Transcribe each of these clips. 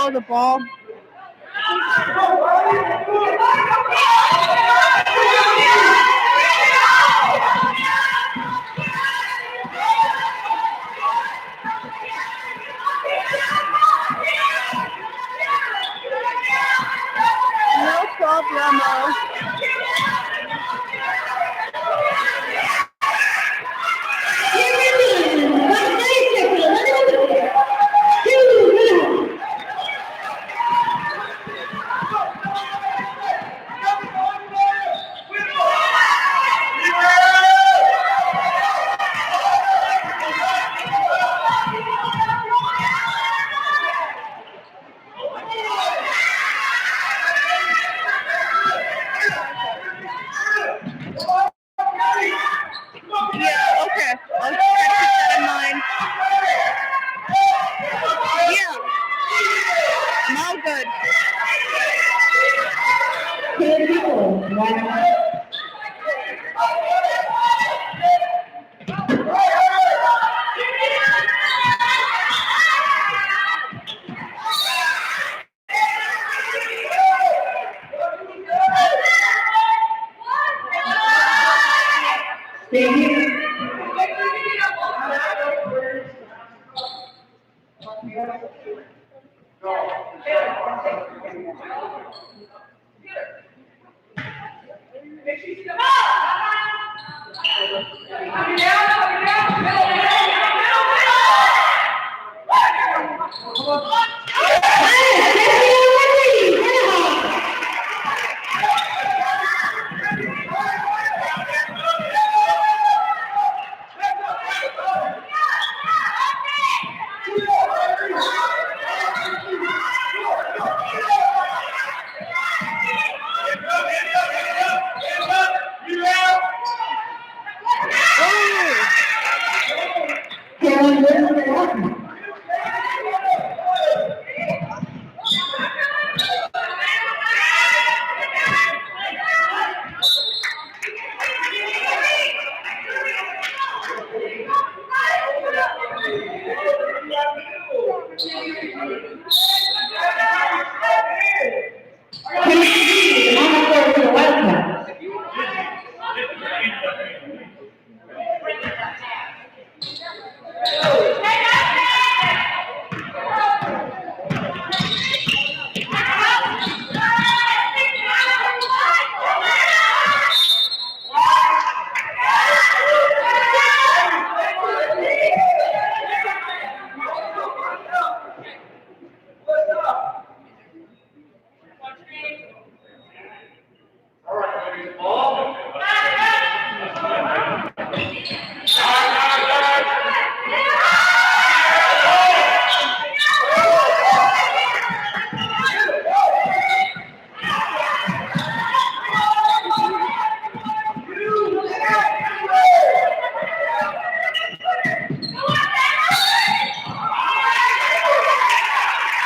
follow the ball. No problemo. Yeah, okay. I'll try to keep that in mind. Yeah. I'm all good.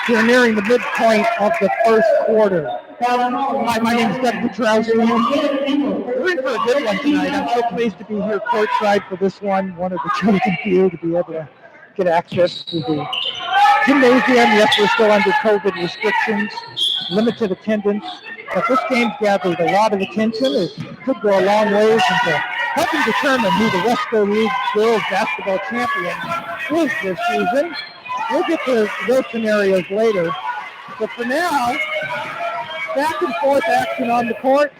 We're nearing the midpoint of the first quarter. Hi, my name is Doug Petrowski. We're in for a good one tonight. I'm so pleased to be here courtside for this one of the chosen few to be able to get access to the gymnasium. Yes, we're still under COVID restrictions, limited attendance, but this game's gathered a lot of attention. It could go a long ways into helping determine who the Wesco League girls basketball champion is this season. We'll get to those scenarios later. But for now, back and forth action on the court.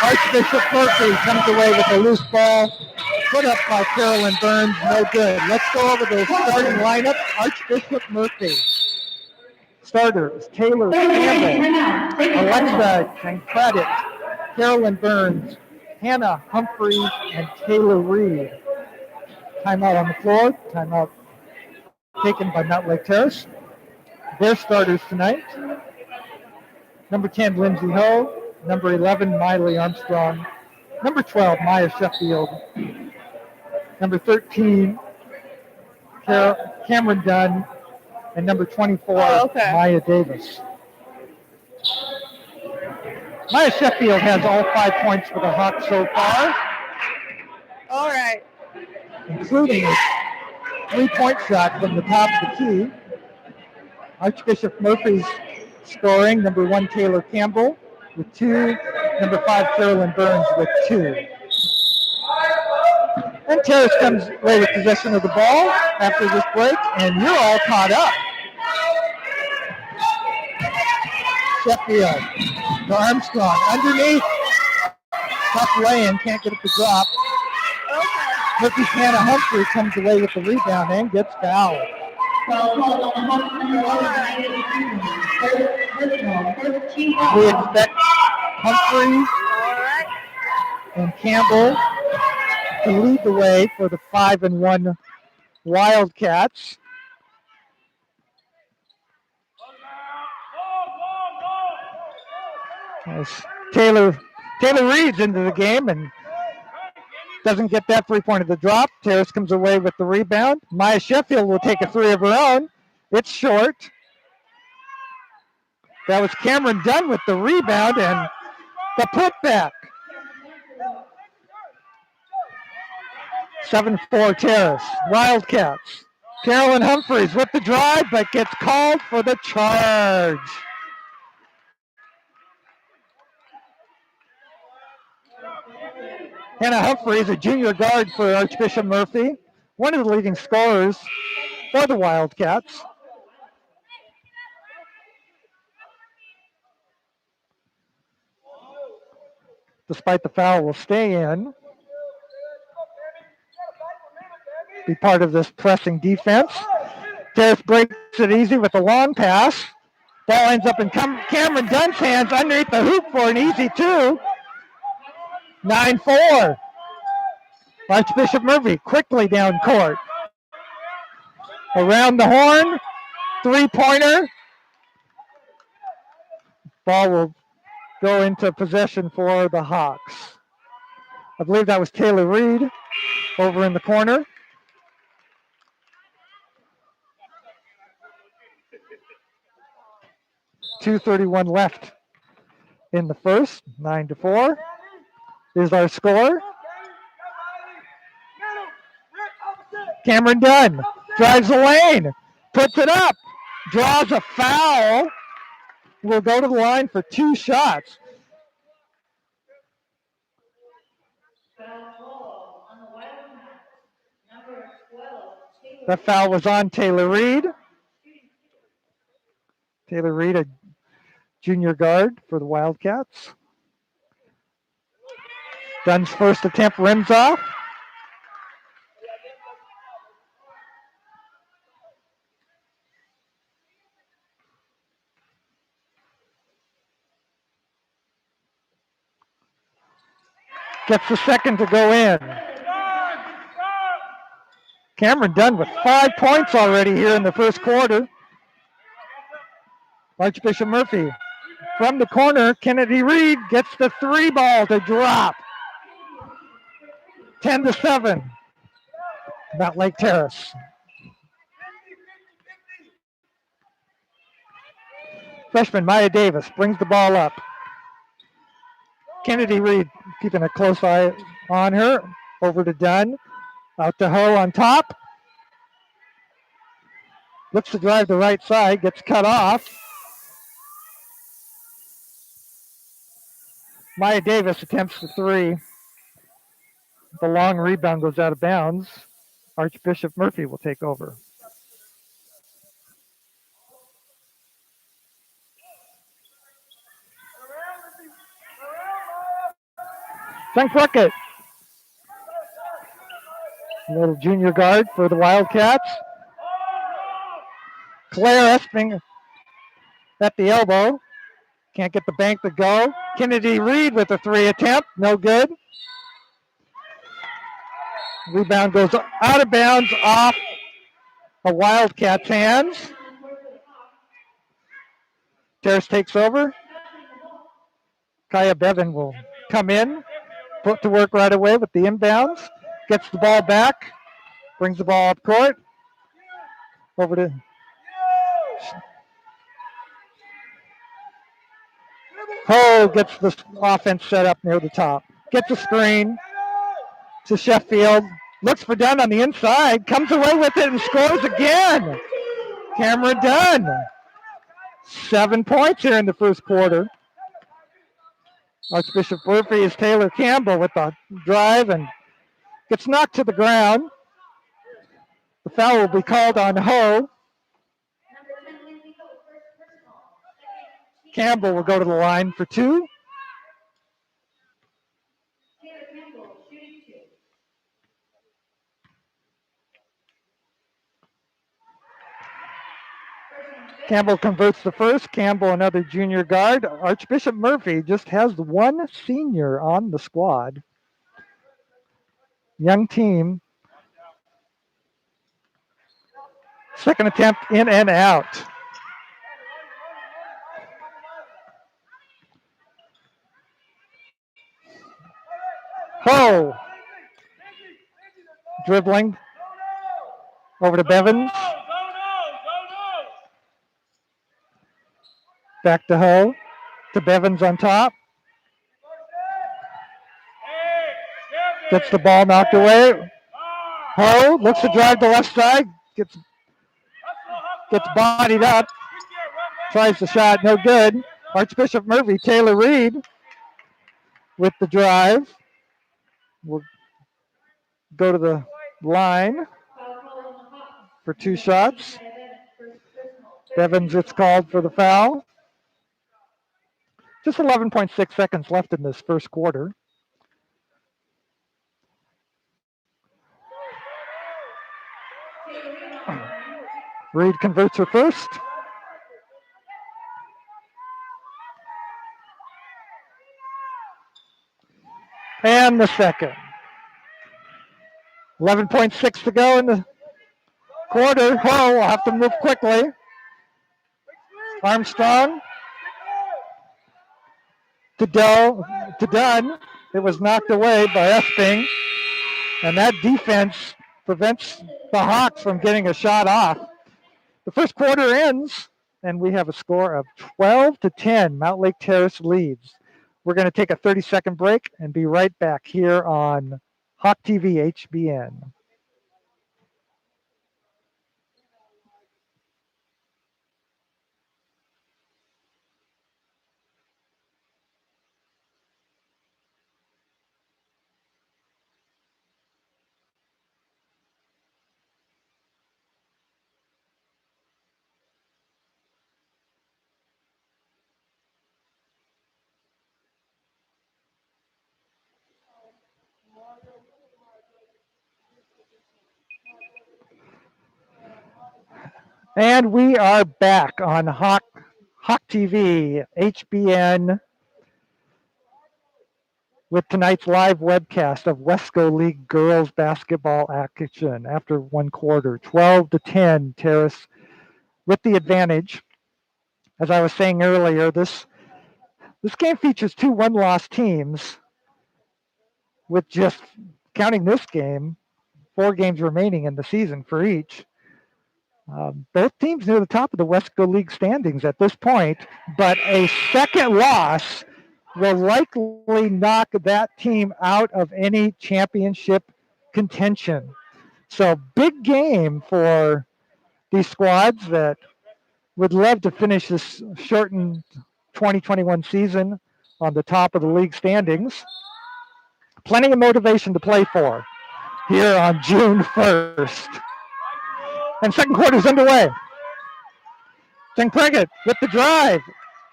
Archbishop Murphy comes away with a loose ball. Put up by Carolyn Burns, no good. Let's go over the starting lineup. Archbishop Murphy. Starters, Taylor Campbell, Alexa Tancredit, Carolyn Burns, Hannah Humphreys, and Taylor Reed. Timeout on the floor. Timeout taken by Mount Lake Terrace. Their starters tonight. Number 10, Lindsay Ho. Number 11, Miley Armstrong. Number 12, Maya Sheffield. Number 13, Cameron Dunn. And number 24, Maya Davis. Maya Sheffield has all 5 points for the Hawks so far. All right. including a 3-point shot from the top of the key. Archbishop Murphy's scoring, number 1 Taylor Campbell with 2, number 5 Carolyn Burns with 2. And Terrace comes away with possession of the ball after this break, and you're all caught up. Sheffield to Armstrong underneath. Tough lay-in, can't get it to drop. Murphy's Hannah Humphrey comes away with the rebound and gets fouled. We expect Humphrey and Campbell to lead the way for the 5-1 Wildcats. As Taylor Reed's into the game and doesn't get that 3-pointer to drop. Terrace comes away with the rebound. Maya Sheffield will take a 3 of her own. It's short. That was Cameron Dunn with the rebound and the putback. 7-4 Terrace. Wildcats. Carolyn Humphreys with the drive, but gets called for the charge. Hannah Humphreys, a junior guard for Archbishop Murphy, one of the leading scorers for the Wildcats. Despite the foul, will stay in. Be part of this pressing defense. Terrace breaks it easy with a long pass. Ball ends up in Cameron Dunn's hands underneath the hoop for an easy 2. 9-4. Archbishop Murphy quickly down court. Around the horn. 3-pointer. Ball will go into possession for the Hawks. I believe that was Taylor Reed over in the corner. .231 left in the first. 9-4 is our score. Cameron Dunn drives the lane, puts it up, draws a foul. Will go to the line for 2 shots. That foul was on Taylor Reed. Taylor Reed, a junior guard for the Wildcats. Dunn's first attempt rims off. Gets the second to go in. Cameron Dunn with 5 points already here in the first quarter. Archbishop Murphy from the corner. Kennedy Reed gets the 3 ball to drop. 10-7. Not Lake Terrace. Freshman Maya Davis brings the ball up. Kennedy Reed keeping a close eye on her. Over to Dunn. Out to Ho on top. Looks to drive the right side. Gets cut off. Maya Davis attempts the 3. The long rebound goes out of bounds. Archbishop Murphy will take over. Frank Puckett, little junior guard for the Wildcats. Claire Esping at the elbow. Can't get the bank to go. Kennedy Reed with a 3 attempt. No good. Rebound goes out of bounds off a Wildcats' hands. Terrace takes over. Kaya Bevan will come in. Put to work right away with the inbounds. Gets the ball back. Brings the ball up court. Over to Ho gets the offense set up near the top. Gets a screen to Sheffield. Looks for Dunn on the inside. Comes away with it and scores again. Cameron Dunn. 7 points here in the first quarter. Archbishop Murphy is Taylor Campbell with the drive and gets knocked to the ground. The foul will be called on Ho. Campbell will go to the line for 2. Campbell converts the first. Campbell, another junior guard. Archbishop Murphy just has one senior on the squad. Young team. Second attempt in and out. Ho! Dribbling over to Bevins. Back to Ho. To Bevins on top. Gets the ball knocked away. Ho looks to drive the left side. Gets bodied up. Tries the shot, no good. Archbishop Murphy, Taylor Reed with the drive. Will go to the line for 2 shots. Bevins gets called for the foul. Just 11.6 seconds left in this first quarter. Reed converts her first. And the second. 11.6 to go in the quarter. Ho will have to move quickly. Armstrong to Dunn. It was knocked away by Esping. And that defense prevents the Hawks from getting a shot off. The first quarter ends, and we have a score of 12-10. Mount Lake Terrace leads. We're going to take a 30-second break and be right back here on Hawk TV HBN. And we are back on Hawk TV HBN with tonight's live webcast of Wesco League girls basketball action after one quarter. 12-10, Terrace with the advantage. As I was saying earlier, this game features 2 one-loss teams with just, counting this game, 4 games remaining in the season for each. Both teams near the top of the Wesco League standings at this point, but a second loss will likely knock that team out of any championship contention. So big game for these squads that would love to finish this shortened 2021 season on the top of the league standings. Plenty of motivation to play for here on June 1st. And second quarter's underway. St. Priggett with the drive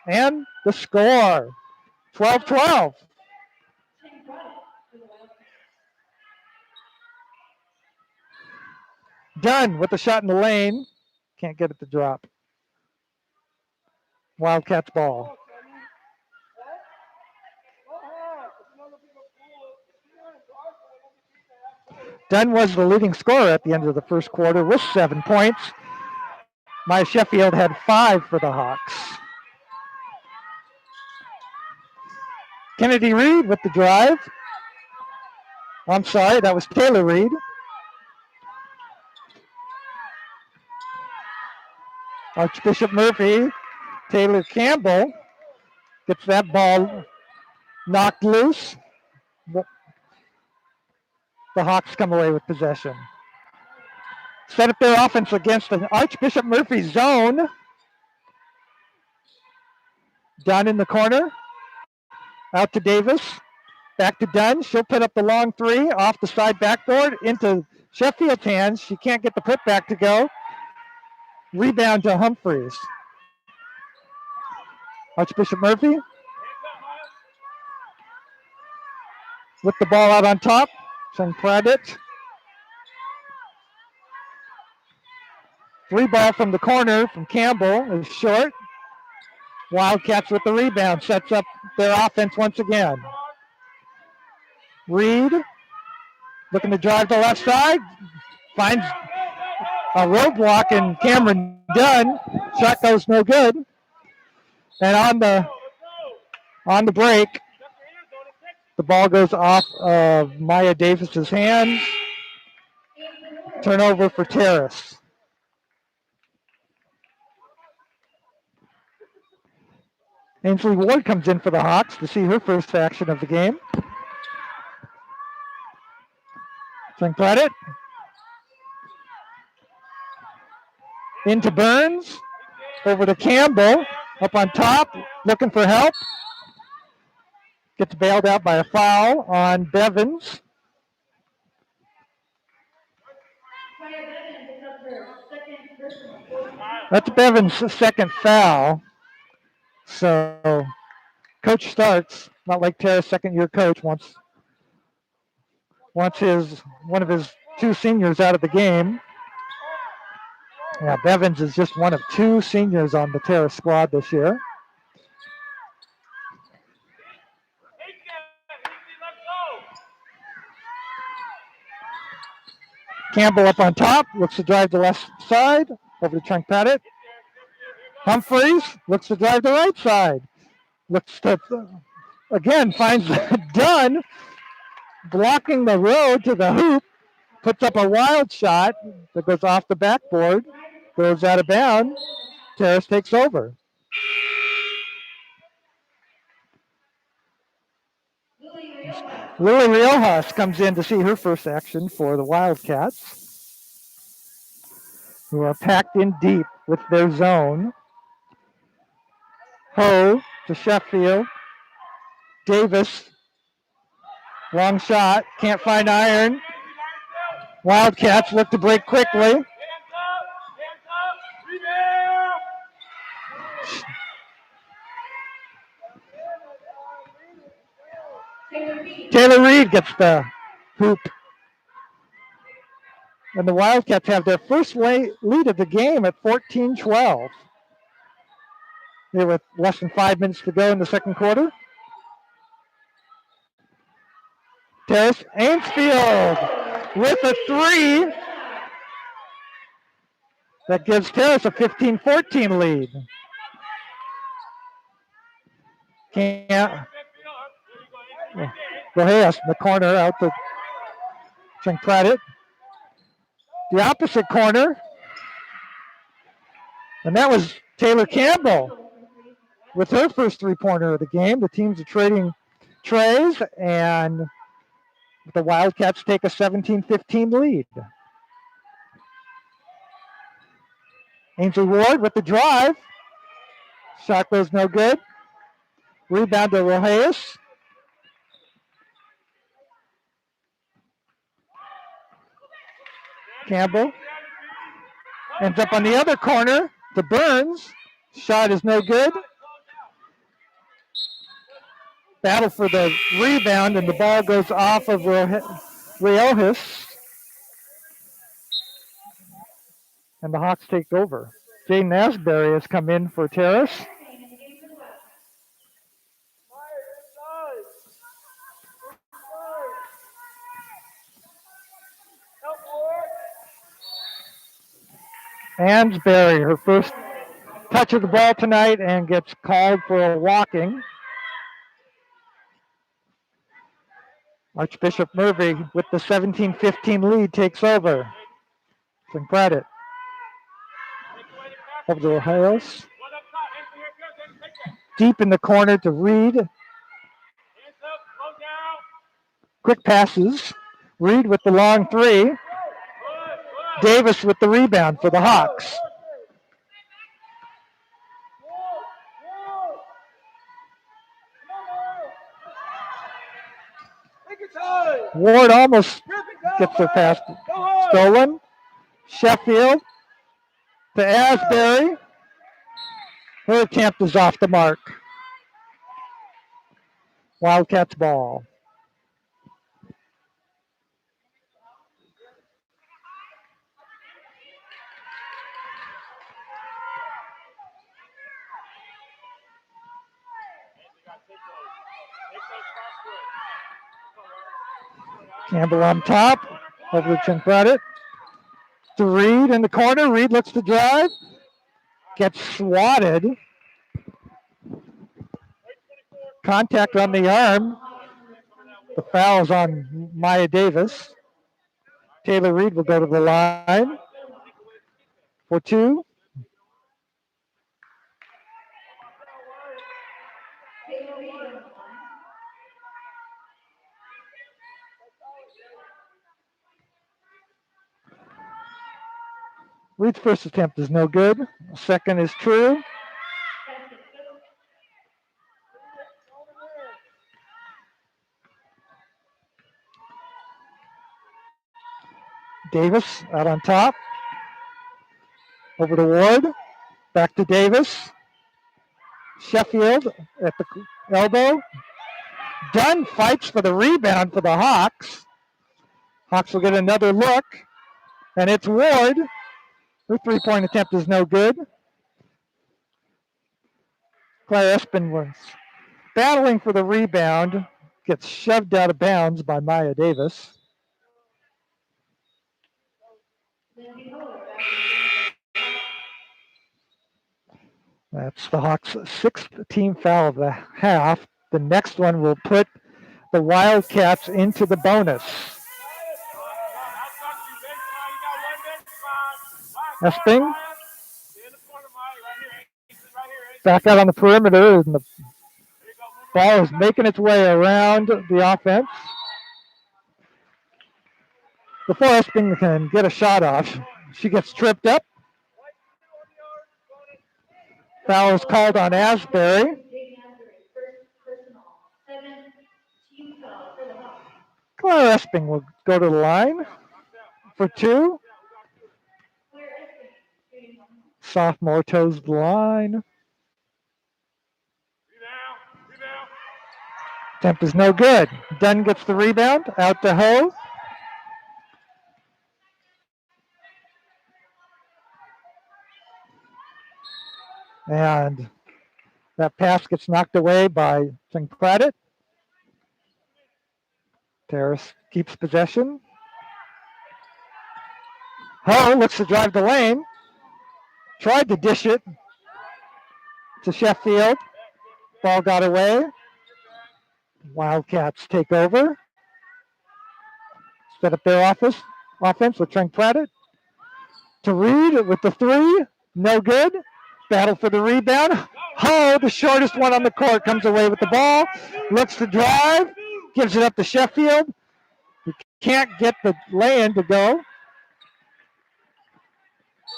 and the score. 12-12. Dunn with the shot in the lane. Can't get it to drop. Wildcats ball. Dunn was the leading scorer at the end of the first quarter with 7 points. Maya Sheffield had 5 for the Hawks. Kennedy Reed with the drive. I'm sorry, that was Taylor Reed. Archbishop Murphy, Taylor Campbell gets that ball knocked loose. The Hawks come away with possession. Set up their offense against the Archbishop Murphy zone. Dunn in the corner. Out to Davis. Back to Dunn. She'll put up the long three off the side backboard into Sheffield's hands. She can't get the putback to go. Rebound to Humphreys. Archbishop Murphy with the ball out on top. Chung Pradit. Three ball from the corner from Campbell is short. Wildcats with the rebound. Sets up their offense once again. Reed looking to drive to the left side. Finds a roadblock in Cameron Dunn. Shot goes no good. And on the break, the ball goes off of Maya Davis's hands. Turnover for Terrace. Ainsley Ward comes in for the Hawks to see her first action of the game. Swing credit. Into Burns. Over to Campbell. Up on top. Looking for help. Gets bailed out by a foul on Bevins. That's Bevins' second foul. So Coach Starks, not like Terra's second-year coach, wants one of his two seniors out of the game. Yeah, Bevins is just one of two seniors on the Terra squad this year. Campbell up on top, looks to drive the left side, over to Trunk Pettit. Humphreys looks to drive the right side. Looks to, again, finds Dunn blocking the road to the hoop. Puts up a wild shot that goes off the backboard, goes out of bounds. Terrace takes over. Lily Riojas comes in to see her first action for the Wildcats, who are packed in deep with their zone. Ho to Sheffield. Davis, long shot, can't find iron. Wildcats look to break quickly. Taylor Reed gets the hoop. And the Wildcats have their first lead of the game at 14-12. There with less than 5 minutes to go in the second quarter. Terrace Ainsfield with a three. That gives Terrace a 15-14 lead. Can't. Rojas in the corner out to Chunk Pradit. The opposite corner. And that was Taylor Campbell with her first three-pointer of the game. The teams are trading trays, and the Wildcats take a 17-15 lead. Ainsley Ward with the drive. Shot goes no good. Rebound to Rojas. Campbell ends up on the other corner to Burns. Shot is no good. Battle for the rebound, and the ball goes off of Riojas. And the Hawks take over. Jane Nasberry has come in for Terrace. Ansberry, her first touch of the ball tonight, and gets called for a walking. Archbishop Murphy with the 17-15 lead takes over. Some credit. Over to Rojas. Deep in the corner to Reed. Quick passes. Reed with the long three. Davis with the rebound for the Hawks. Ward almost gets their pass stolen. Sheffield to Asbury. Her attempt is off the mark. Wildcats ball. Campbell on top. Over to credit. To Reed in the corner. Reed looks to drive. Gets swatted. Contact on the arm. The foul is on Maya Davis. Taylor Reed will go to the line for two. Reed's first attempt is no good. Second is true. Davis out on top. Over to Ward. Back to Davis. Sheffield at the elbow. Dunn fights for the rebound for the Hawks. Hawks will get another look. And it's Ward. Her three-point attempt is no good. Claire Espin was battling for the rebound. Gets shoved out of bounds by Maya Davis. That's the Hawks' sixth team foul of the half. The next one will put the Wildcats into the bonus. Esping back out on the perimeter, and the ball is making its way around the offense. Before Esping can get a shot off, she gets tripped up. Foul is called on Asbury. Claire Esping will go to the line for two. Sophomore toes the line. Attempt is no good. Dunn gets the rebound. Out to Ho. And that pass gets knocked away by St. Craddock. Terrace keeps possession. Ho looks to drive the lane. Tried to dish it to Sheffield. Ball got away. Wildcats take over. Set up their offense with Trent Craddock. To Reed with the three. No good. Battle for the rebound. Ho, the shortest one on the court, comes away with the ball. Looks to drive. Gives it up to Sheffield. He can't get the lay-in to go.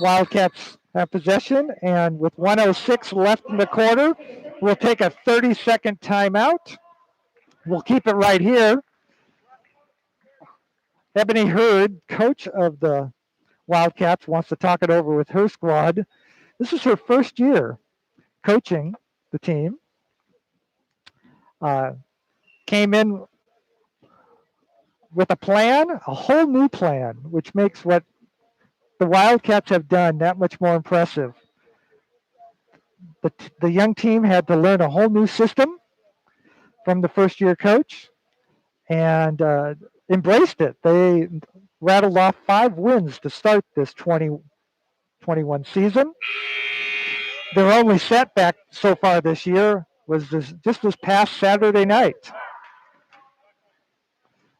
Wildcats have possession, and with 1:06 left in the quarter, we'll take a 30-second timeout. We'll keep it right here. Ebony Hurd, coach of the Wildcats, wants to talk it over with her squad. This is her first year coaching the team. Came in with a plan, a whole new plan, which makes what the Wildcats have done that much more impressive. The young team had to learn a whole new system from the first year coach and embraced it. They rattled off 5 wins to start this 2021 season. Their only setback so far this year was just this past Saturday night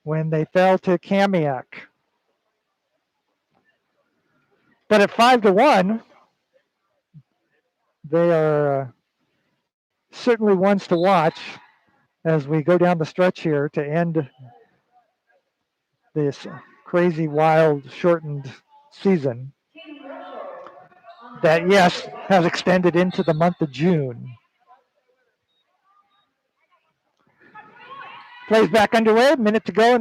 when they fell to Kamiak. But at 5-1, they are certainly ones to watch as we go down the stretch here to end this crazy, wild, shortened season that, yes, has extended into the month of June. Plays back underway, minute to go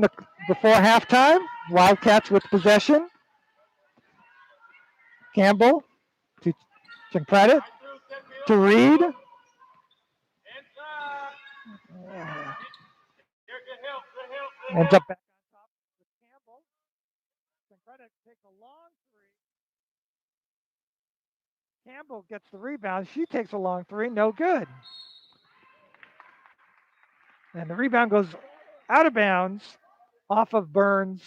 before halftime. Wildcats with possession. Campbell to credit to Reed. Ends up back on top with Campbell. Credit takes a long three. Campbell gets the rebound. She takes a long three. No good. And the rebound goes out of bounds off of Burns.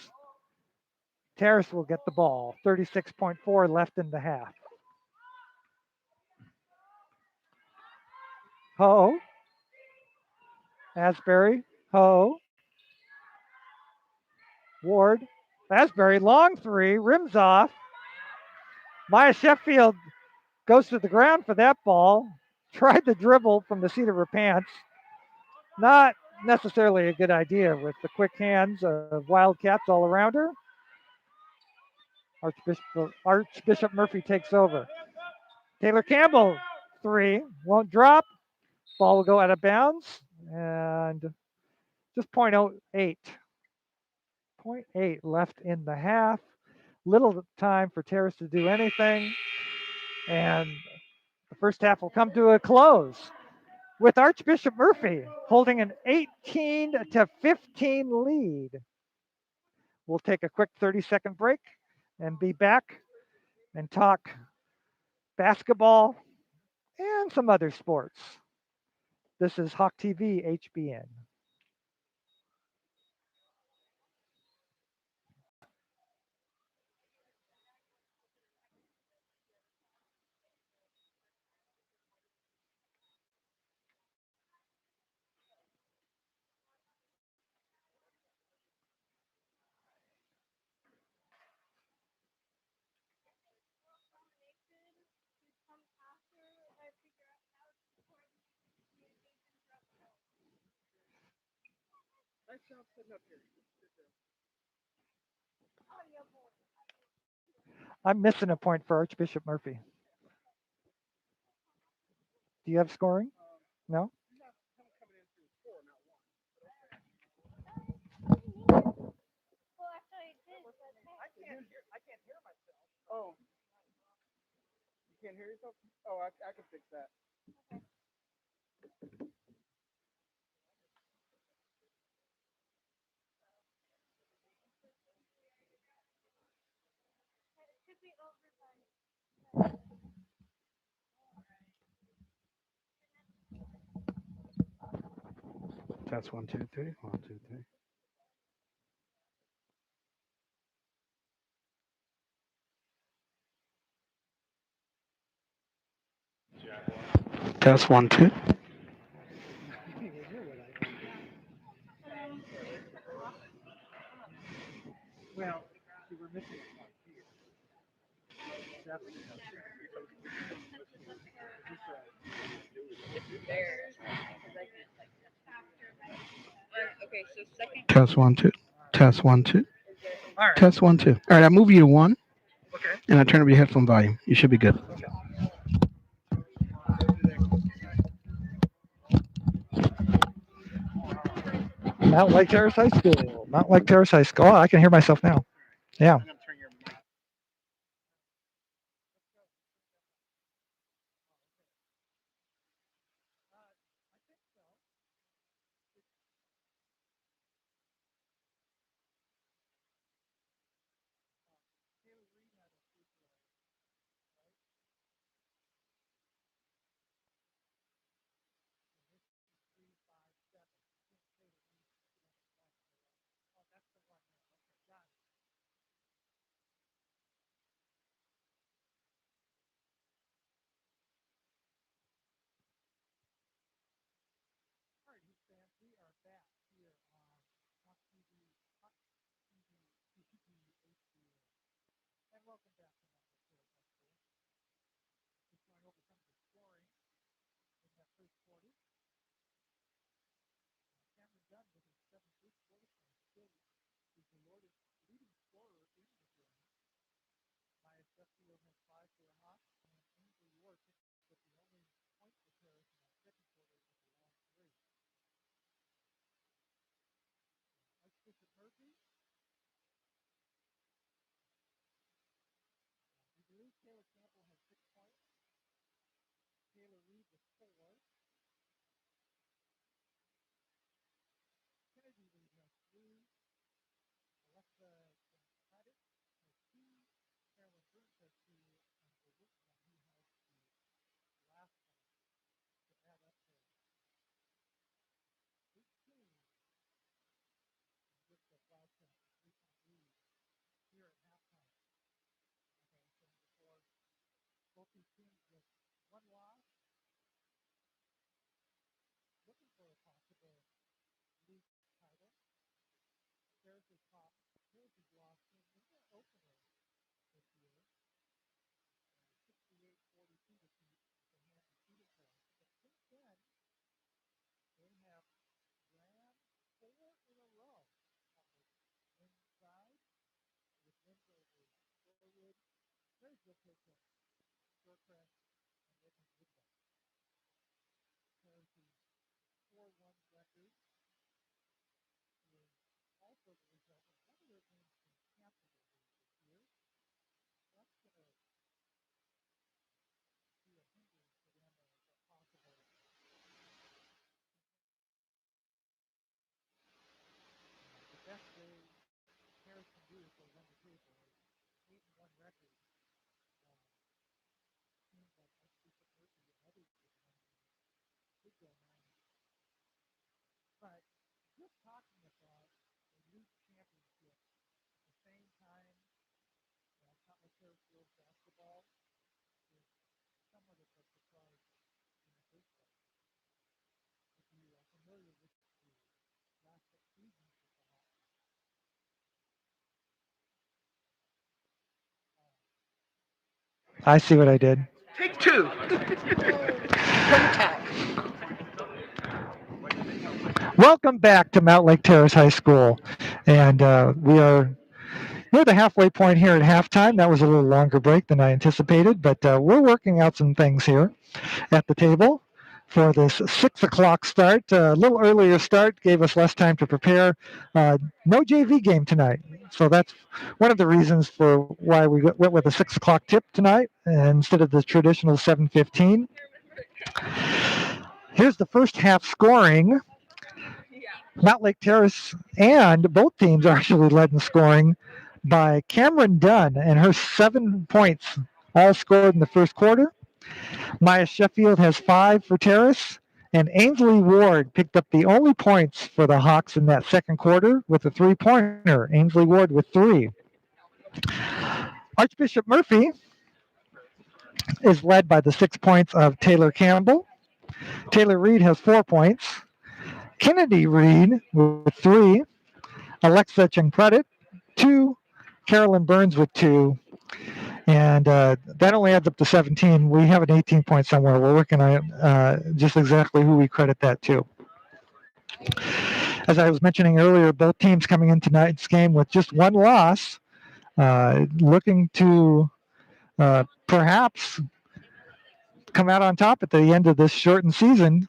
Terrace will get the ball. 36.4 left in the half. Ho. Asbury. Ho. Ward. Asbury, long three, rims off. Maya Sheffield goes to the ground for that ball. Tried the dribble from the seat of her pants. Not necessarily a good idea with the quick hands of Wildcats all around her. Archbishop Murphy takes over. Taylor Campbell, three, won't drop. Ball will go out of bounds. And just 0.08. 0.8 left in the half. Little time for Terrace to do anything. And the first half will come to a close with Archbishop Murphy holding an 18-15 lead. We'll take a quick 30-second break and be back and talk basketball and some other sports. This is Hawk TV HBN. I'm missing a point for Archbishop Murphy. Do you have scoring? No? I can't hear myself. Oh. You can't hear yourself? Oh, I can fix that. Test 1, 2, 3. 1, 2, 3. Test 1, 2. Well, you were missing a point here. Okay, so second. Test 1, 2. Test 1, 2. All right. Test 1, 2. All right, I move you to 1. Okay. And I turn up your headphone volume. You should be good. Okay. Mount Lake Terrace High School. Mount Lake Terrace High School. Oh, I can hear myself now. Yeah. I see what I did. Take two. Welcome back to Mount Lake Terrace High School. And we are near the halfway point here at halftime. That was a little longer break than I anticipated, but we're working out some things here at the table for this 6 o'clock start. A little earlier start gave us less time to prepare. No JV game tonight. So that's one of the reasons for why we went with a 6 o'clock tip tonight instead of the traditional 7:15. Here's the first half scoring. Mount Lake Terrace and both teams are actually led in scoring by Cameron Dunn and her 7 points, all scored in the first quarter. Maya Sheffield has 5 for Terrace, and Ainsley Ward picked up the only points for the Hawks in that second quarter with a 3-pointer. Ainsley Ward with 3. Archbishop Murphy is led by the 6 points of Taylor Campbell. Taylor Reed has 4 points. Kennedy Reed with 3. Alexa Chengpredit, 2. Carolyn Burns with 2. And that only adds up to 17. We have an 18-point somewhere. We're working on just exactly who we credit that to. As I was mentioning earlier, both teams coming in tonight's game with just one loss, looking to perhaps come out on top at the end of this shortened season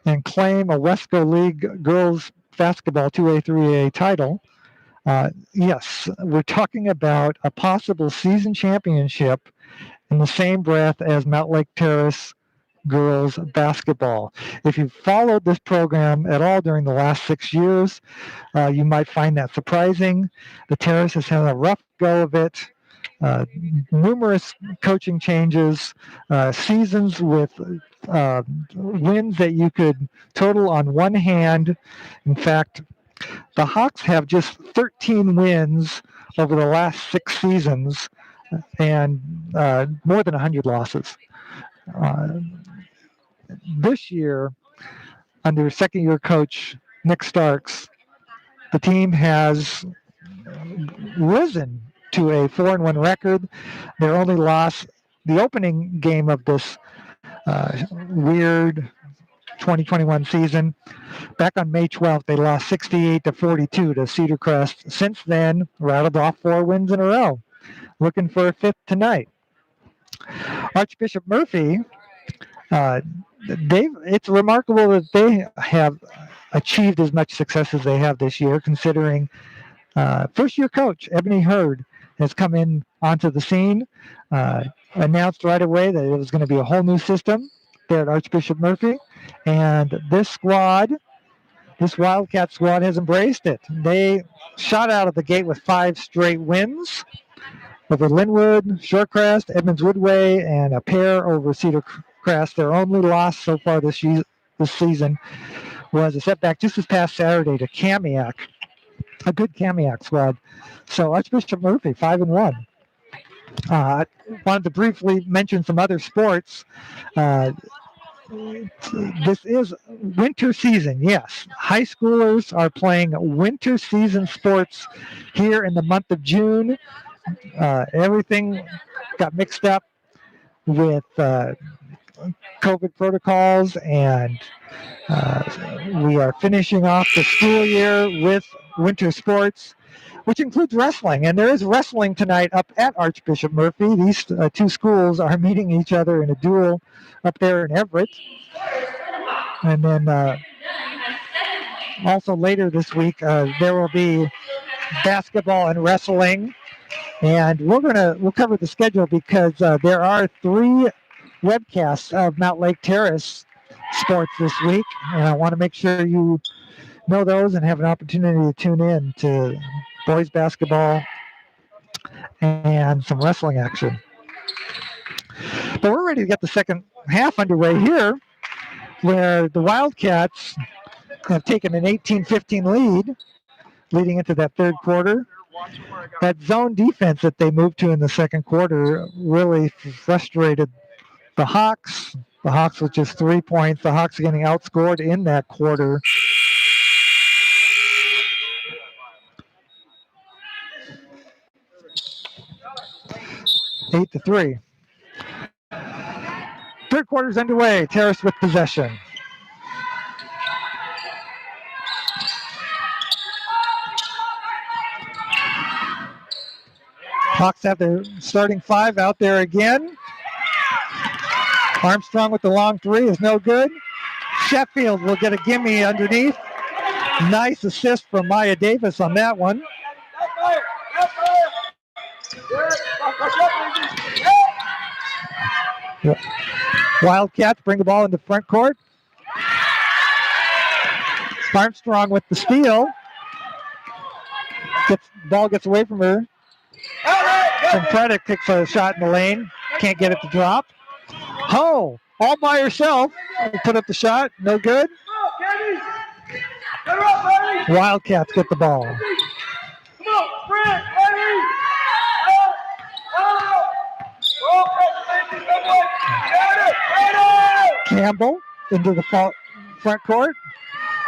and claim a Wesco League girls basketball 2A, 3A title. Yes, we're talking about a possible season championship in the same breath as Mount Lake Terrace girls basketball. If you've followed this program at all during the last 6 years, you might find that surprising. The Terrace has had a rough go of it. Numerous coaching changes, seasons with wins that you could total on one hand. In fact, the Hawks have just 13 wins over the last 6 seasons and more than 100 losses. This year, under second-year coach Nick Starks, the team has risen to a 4-1 record. Their only loss, the opening game of this weird 2021 season, back on May 12th, they lost 68-42 to Cedar Crest. Since then, rattled off 4 wins in a row, looking for a 5th tonight. Archbishop Murphy, it's remarkable that they have achieved as much success as they have this year, considering first-year coach Ebony Hurd has come in onto the scene, announced right away that it was going to be a whole new system there at Archbishop Murphy, and this squad, this Wildcat squad, has embraced it. They shot out of the gate with 5 straight wins over Linwood, Shorecrest, Edmonds Woodway, and a pair over Cedar Crest. Their only loss so far this season was a setback just this past Saturday to Kamiak, a good Kamiak squad. So Archbishop Murphy, 5-1. Wanted to briefly mention some other sports. this is winter season, yes. High schoolers are playing winter season sports here in the month of June. Everything got mixed up with COVID protocols, and we are finishing off the school year with winter sports, which includes wrestling. And there is wrestling tonight up at Archbishop Murphy. These two schools are meeting each other in a duel up there in Everett. And then also later this week, there will be basketball and wrestling. And we'll cover the schedule because there are 3 webcasts of Mount Lake Terrace sports this week, and I want to make sure you know those and have an opportunity to tune in to boys basketball and some wrestling action. But we're ready to get the second half underway here, where the Wildcats have taken an 18-15 lead leading into that third quarter. That zone defense that they moved to in the second quarter really frustrated the Hawks. The Hawks with just 3 points. The Hawks getting outscored in that quarter. Eight to 3. Third quarter's underway. Terrace with possession. Hawks have their starting 5 out there again. Armstrong with the long 3 is no good. Sheffield will get a gimme underneath. Nice assist from Maya Davis on that one. Wildcats bring the ball into front court. Armstrong with the steal. Ball gets away from her. Predic takes a shot in the lane. Can't get it to drop. Ho, all by herself. Put up the shot. No good. Wildcats get the ball. Campbell into the front court.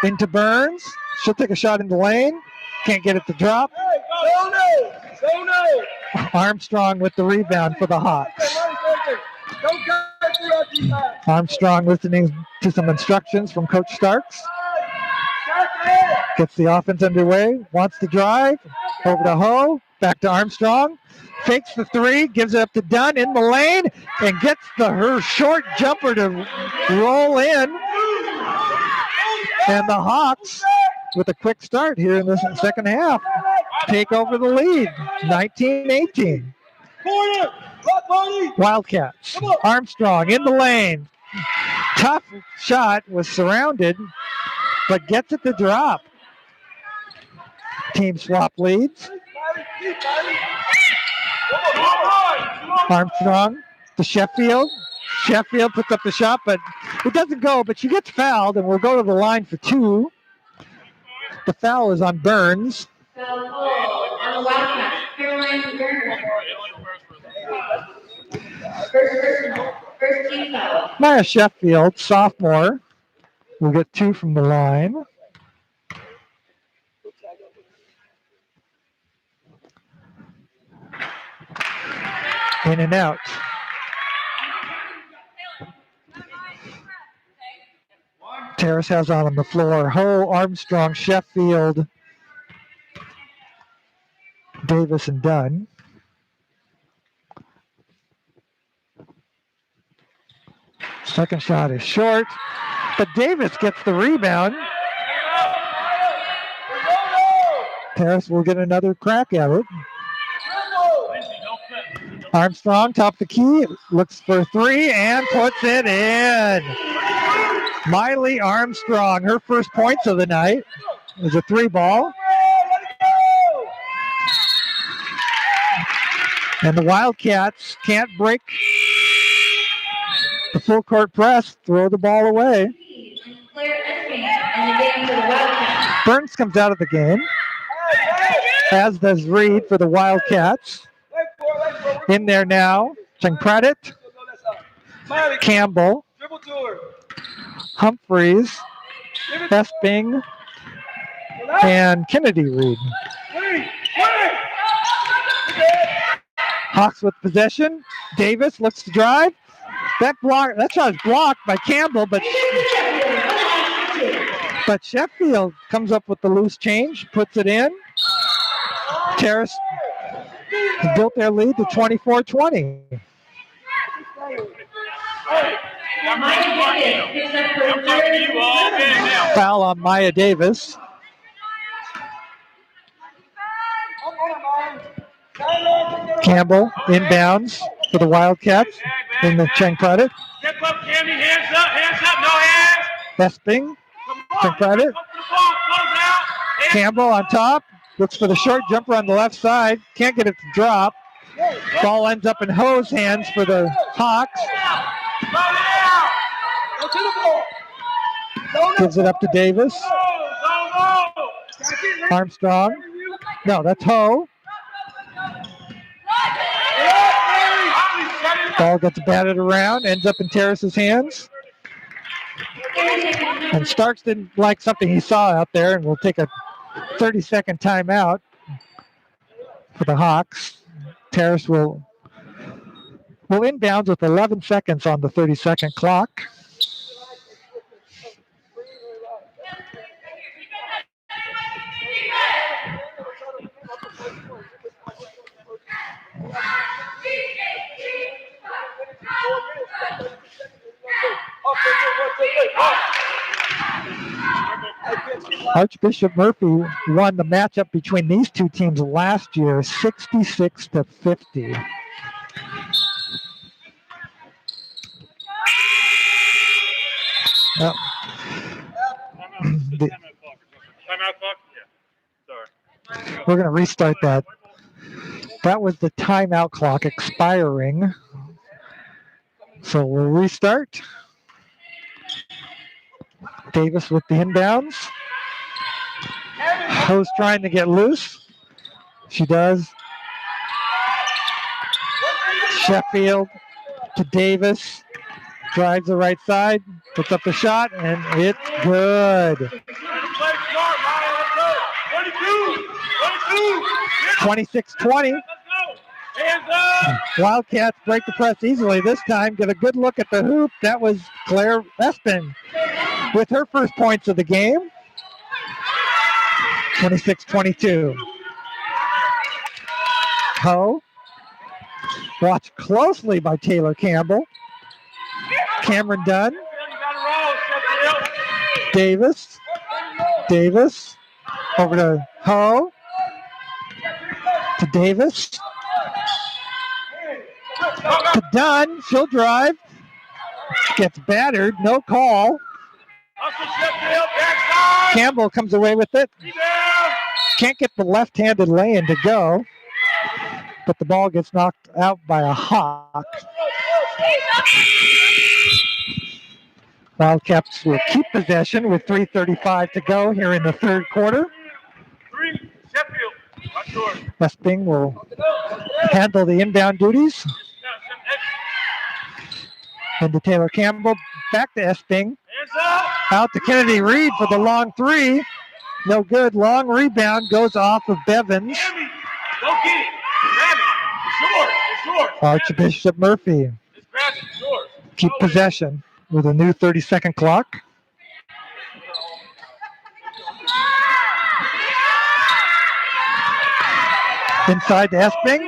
Into Burns. She'll take a shot in the lane. Can't get it to drop. Armstrong with the rebound for the Hawks. Armstrong listening to some instructions from Coach Starks. Gets the offense underway. Wants to drive. Over to Ho. Back to Armstrong. Fakes the 3. Gives it up to Dunn in the lane. And gets her short jumper to roll in. And the Hawks, with a quick start here in the second half, take over the lead, 19-18. Wildcats. Armstrong in the lane. Tough shot, was surrounded, but gets it to drop. Team swap leads. Armstrong to Sheffield. Sheffield puts up the shot, but it doesn't go, but she gets fouled, and we'll go to the line for 2. The foul is on Burns. Maya Sheffield, sophomore, will get 2 from the line. In and out. Terrace has on the floor Ho, Armstrong, Sheffield, Davis, and Dunn. Second shot is short, but Davis gets the rebound. Terrace will get another crack at it. Armstrong, top the key, looks for 3 and puts it in. Miley Armstrong, her first points of the night, is a 3-ball. And the Wildcats can't break the full court press, throw the ball away. Burns comes out of the game, as does Reed for the Wildcats. In there now, Predic, Campbell, Humphreys, Esping, and Kennedy Reed. Hawks with possession. Davis looks to drive. That shot is blocked by Campbell, but Sheffield comes up with the loose change, puts it in. Terrace has built their lead to 24-20. Foul on Maya Davis. Campbell inbounds for the Wildcats in the Cheng credit. Hands up, no hands. Esping, Cheng credit. Campbell on top, looks for the short jumper on the left side, can't get it to drop. Ball ends up in Ho's hands for the Hawks. Gives it up to Davis. Armstrong. No, that's Ho. Ball gets batted around, ends up in Terrace's hands. And Starks didn't like something he saw out there, and will take a 30-second timeout for the Hawks. Terrace will inbounds with 11 seconds on the 30-second clock. Archbishop Murphy won the matchup between these two teams last year, 66-50. Well, Timeout clock? Yeah. Sorry. we're going to restart that. That was the timeout clock expiring. So we'll restart. Davis with the inbounds. Ho's trying to get loose. She does. Sheffield to Davis. Drives the right side. Puts up the shot, and it's good. 26-20. Wildcats break the press easily this time. Get a good look at the hoop. That was Claire Espin with her first points of the game. 26-22. Ho. Watched closely by Taylor Campbell. Cameron Dunn. Davis. Over to Ho. To Davis. To Dunn. She'll drive. Gets battered. No call. Campbell comes away with it. Can't get the left-handed lay-in to go. But the ball gets knocked out by a Hawk. Wildcats will keep possession with 3:35 to go here in the third quarter. Esping will handle the inbound duties. And to Taylor Campbell, back to Esping. Out to Kennedy Reed for the long three. No good. Long rebound goes off of Bevins. Archbishop Murphy keep possession with a new 30-second clock. Inside to Esping.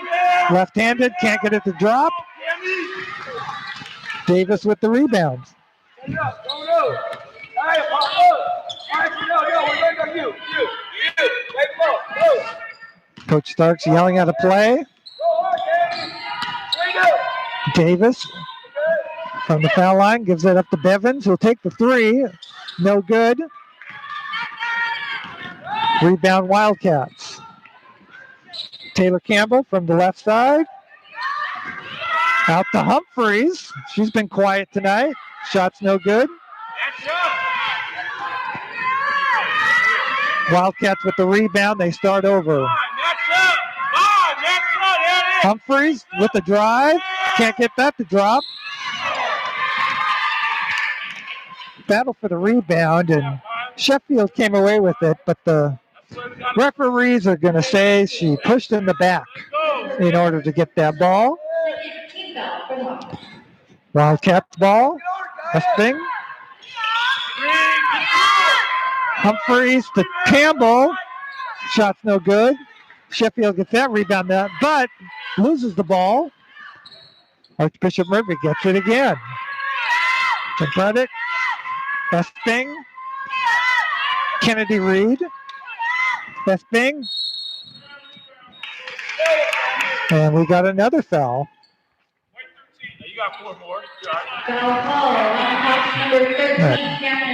Left-handed, can't get it to drop. Davis with the rebound. Coach Starks yelling at a play. Davis from the foul line gives it up to Bevins. He'll take the three. No good. Rebound Wildcats. Taylor Campbell from the left side. Out to Humphreys. She's been quiet tonight. Shot's no good. Wildcats with the rebound. They start over. Humphreys with the drive. Can't get that to drop. battle for the rebound, and Sheffield came away with it, but the referees are going to say she pushed in the back in order to get that ball. Wildcats ball. Esping. Humphreys to Campbell. Shot's no good. Sheffield gets that rebound, but loses the ball. Archbishop Murphy gets it again. To credit. Esping. Kennedy Reed. Esping. And we got another foul. You got 4 more.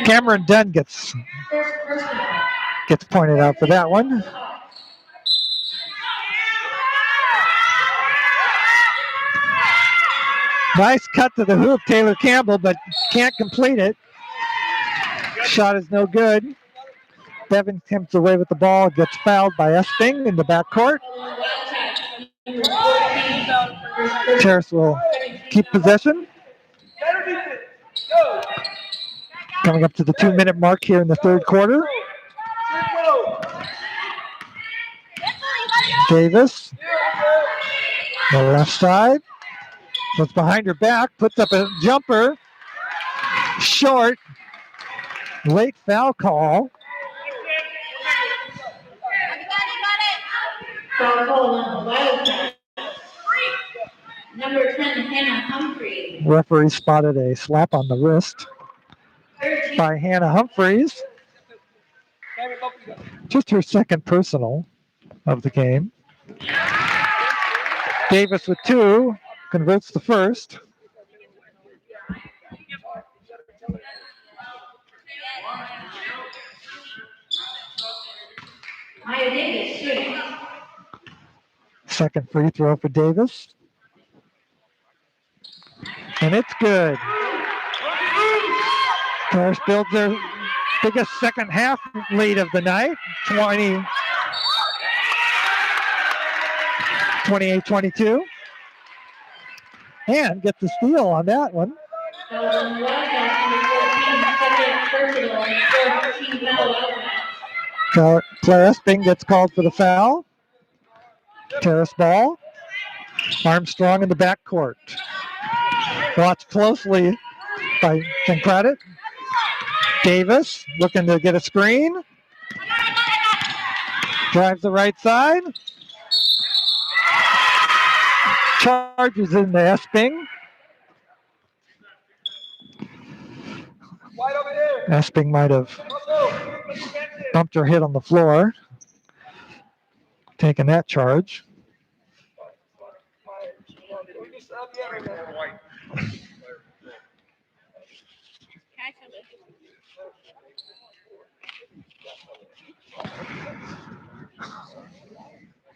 Cameron Dunn gets pointed out for that one. Nice cut to the hoop, Taylor Campbell, but can't complete it. Shot is no good. Devin comes away with the ball, gets fouled by Esping in the backcourt. Terrace will keep possession. Coming up to the 2-minute mark here in the third quarter. Davis, the left side. Looks behind her back, puts up a jumper. Short. Late foul call. Number 10, Hannah Humphreys. Referee spotted a slap on the wrist by Hannah Humphreys. Just her second personal of the game. Davis with 2, converts the first. Second free throw for Davis. And it's good. Terrace builds their biggest second half lead of the night. 28-22. And gets the steal on that one. Claire Esping gets called for the foul. Terrace ball. Armstrong in the backcourt. Watched closely by Credit. Davis looking to get a screen. Drives the right side. Charges into Esping. Esping might have bumped her head on the floor. Taking that charge.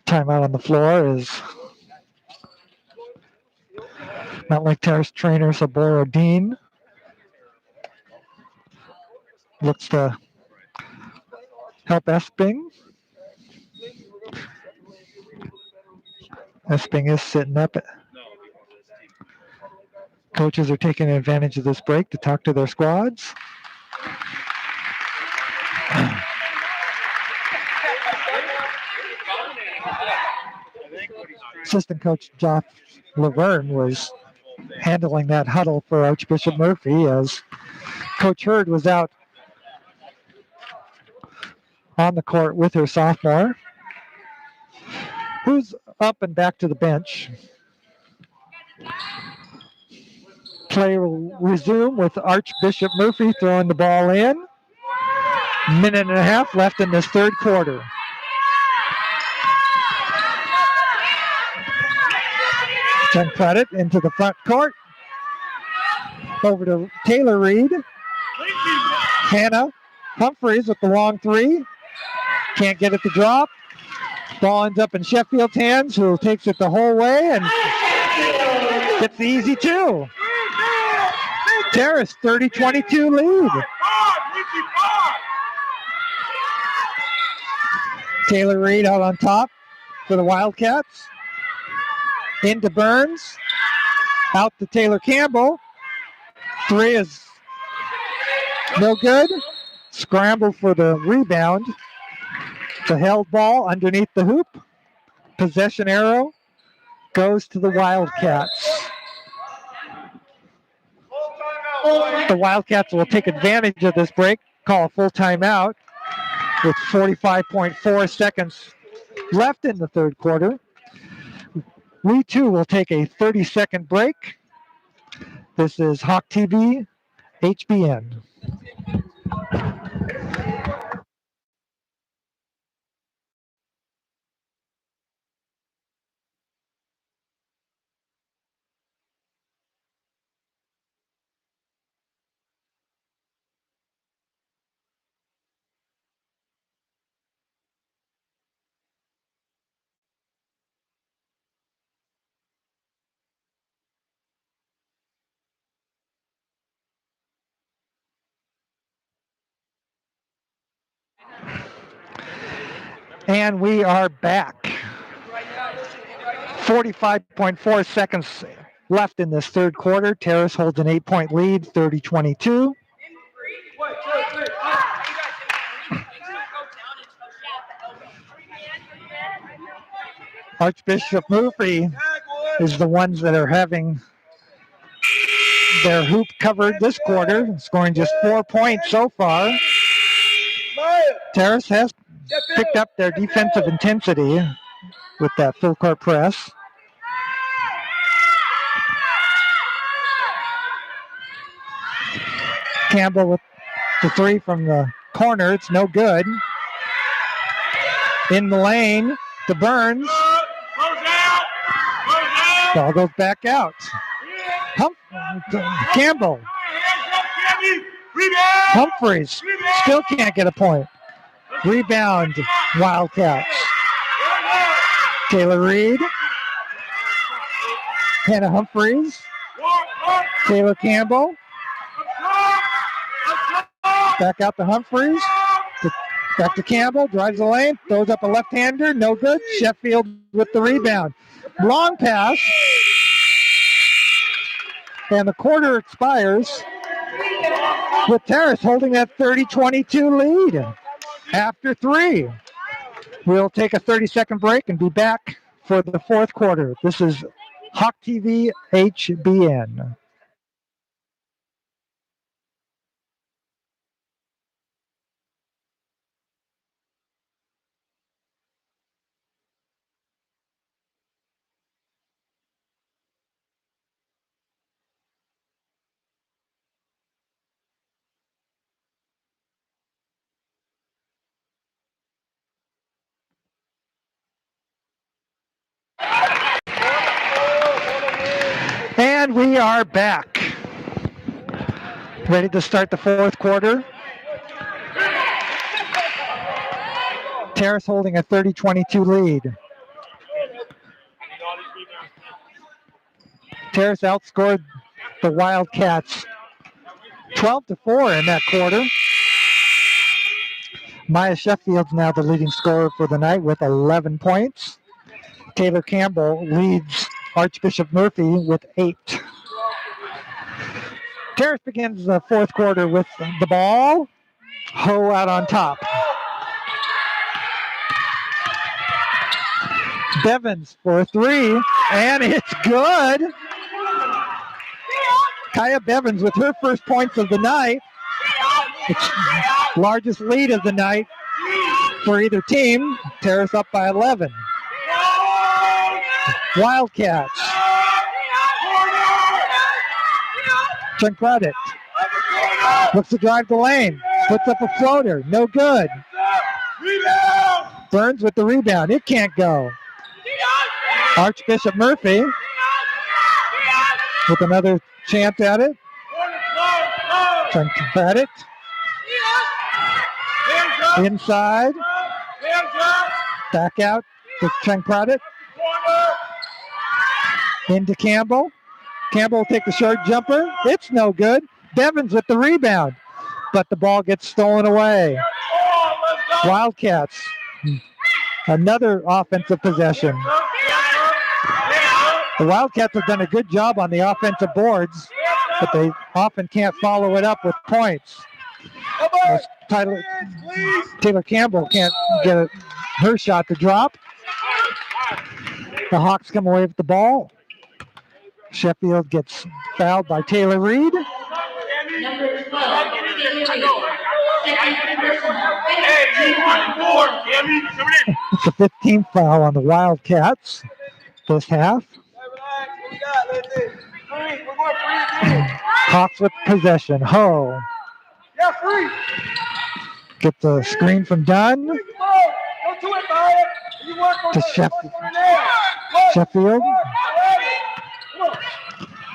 Timeout on the floor is Mount Lake Terrace trainer Sabora Dean. Looks to help Esping. Esping is sitting up. Coaches are taking advantage of this break to talk to their squads. Assistant coach Josh Laverne was handling that huddle for Archbishop Murphy as Coach Hurd was out on the court with her sophomore, who's up and back to the bench. Play will resume with Archbishop Murphy throwing the ball in. Minute and a half left in this third quarter. Jen Credit into the front court. Over to Taylor Reed. Hannah Humphreys with the long 3. Can't get it to drop. Ball ends up in Sheffield's hands, who takes it the whole way and gets the easy 2. Terrace 30-22 lead. Taylor Reed out on top for the Wildcats. Into Burns. Out to Taylor Campbell. 3 is No good. Scramble for the rebound. The held ball underneath the hoop. Possession arrow goes to the Wildcats. The Wildcats will take advantage of this break, call a full timeout with 45.4 seconds left in the third quarter. We too will take a 30-second break. This is Hawk TV, HBN. And we are back. 45.4 seconds left in this third quarter. Terrace holds an 8-point lead, 30-22. Archbishop Murphy is the ones that are having their hoop covered this quarter, scoring just 4 points so far. Terrace has picked up their defensive intensity with that full court press. Campbell with the three from the corner. It's no good. In the lane to Burns. Ball goes back out. Campbell. Humphreys still can't get a point. Rebound, Wildcats. Taylor Reed. Hannah Humphreys. Taylor Campbell. Back out to Humphreys. Back to Campbell. Drives the lane. Throws up a left-hander. No good. Sheffield with the rebound. Long pass. And the quarter expires with Terrace holding that 30-22 lead after three. We'll take a 30-second break and be back for the fourth quarter. This is Hawk TV HBN. And we are back. Ready to start the fourth quarter. Terrace holding a 30-22 lead. Terrace outscored the Wildcats 12-4 in that quarter. Maya Sheffield's now the leading scorer for the night with 11 points. Taylor Campbell leads Archbishop Murphy with 8. Terrace begins the fourth quarter with the ball. Ho out on top. Bevins for a three, and it's good. Kaya Bevins with her first points of the night. It's largest lead of the night for either team. Terrace up by 11. Wildcats. Credit. Looks to drive the lane. Puts up a floater. No good. Burns with the rebound. It can't go. Archbishop Murphy with another chance at it. Credit. Inside. Back out to Credit. Into Campbell. Campbell will take the short jumper. It's no good. Bevins with the rebound. But the ball gets stolen away. Wildcats. Another offensive possession. The Wildcats have done a good job on the offensive boards, but they often can't follow it up with points. Taylor Campbell can't get her shot to drop. The Hawks come away with the ball. Sheffield gets fouled by Taylor Reed. Number 12, Taylor Reed. Second personal. It's the 15th foul on the Wildcats this half. Hawks with possession. Ho. Get the screen from Dunn to Sheffield.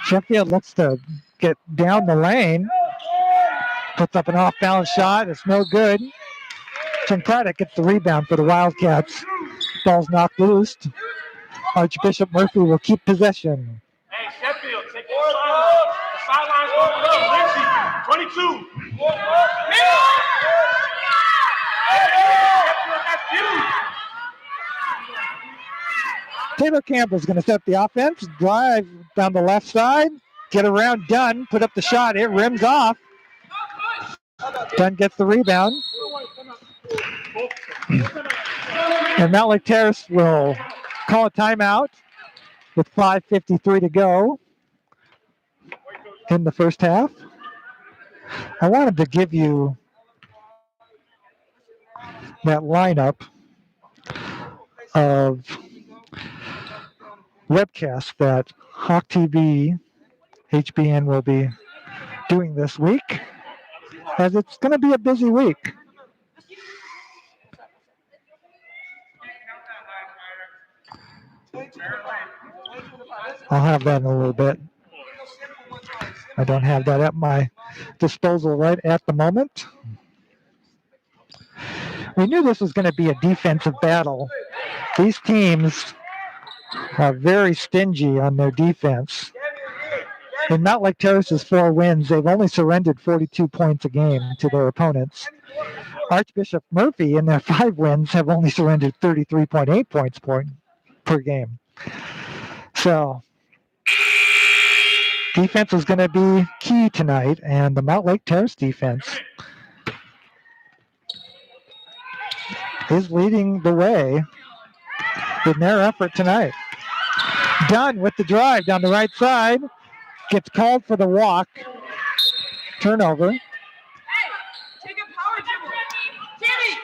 Sheffield looks to get down the lane. Puts up an off-balance shot. It's no good. Credit gets the rebound for the Wildcats. Ball's knocked loose. Archbishop Murphy will keep possession. Hey, Sheffield, take the sidelines over. Lindsay, 22. Taylor Campbell's going to set up the offense, drive down the left side, get around Dunn, put up the shot. It rims off. Dunn gets the rebound. And Mount Lake Terrace will call a timeout with 5:53 to go in the first half. I wanted to give you that lineup of webcasts that Hawk TV HBN will be doing this week, as it's going to be a busy week. I'll have that in a little bit. I don't have that at my disposal right at the moment. We knew this was going to be a defensive battle. These teams are very stingy on their defense. In Mount Lake Terrace's 4 wins, they've only surrendered 42 points a game to their opponents. Archbishop Murphy, in their 5 wins, have only surrendered 33.8 points per game. So, defense is going to be key tonight, and the Mount Lake Terrace defense is leading the way in their effort tonight. Dunn with the drive down the right side, gets called for the walk. Turnover. Hey, take a power dribble. Timmy,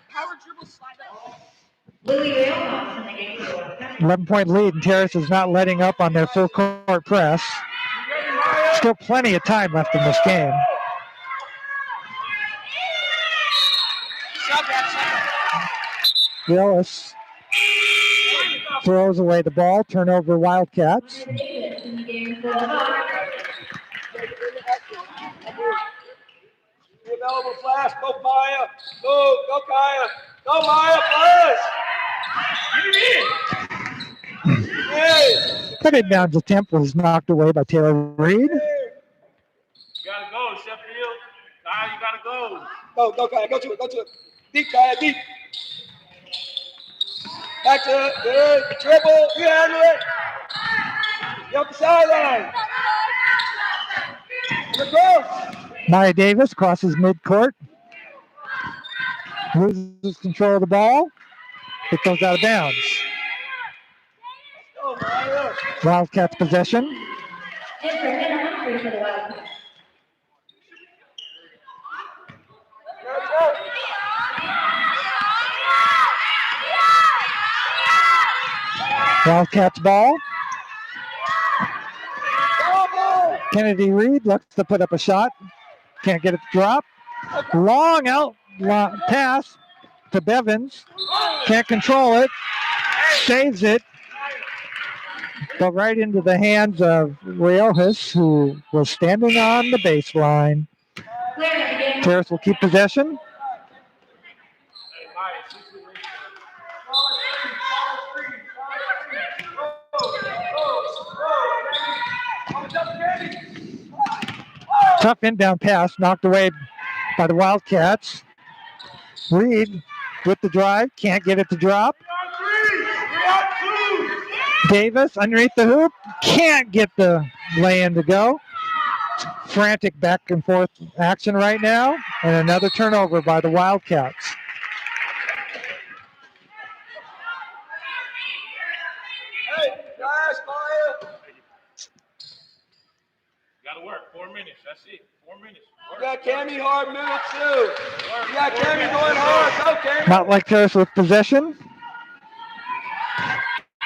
power dribble slide out. Louis Ramos in the game. 11-point lead, and Terrace is not letting up on their full court press. Still plenty of time left in this game. Willis throws away the ball. Turnover, Wildcats. Available flash. Go Maya. Go Kaya. Go Maya, flash. That inbounds attempt was knocked away by Taylor Reed. You gotta go, Sheffield. Kyle, you gotta go. Go Kaya. Go to it. Deep, Kaya, deep. Back to it. Good. Dribble. You handle it. Get up the sideline. Let's go. Maya Davis crosses midcourt. Loses control of the ball. It goes out of bounds. Go, Maya. Wildcats possession. Wildcats ball. Kennedy Reed looks to put up a shot. Can't get it to drop. Long pass to Bevins. Can't control it. Saves it. But right into the hands of Riojas, who was standing on the baseline. Terrace will keep possession. Tough inbound pass knocked away by the Wildcats. Reed with the drive, can't get it to drop. Davis underneath the hoop, can't get the lay-in to go. frantic back and forth action right now, and another turnover by the Wildcats. Hey, guys, fire. Gotta work. 4 minutes. That's it. 4 minutes. You got Cammy hard move too. You got Cammy going hard. Go, Cammy. Mountlake Terrace with possession.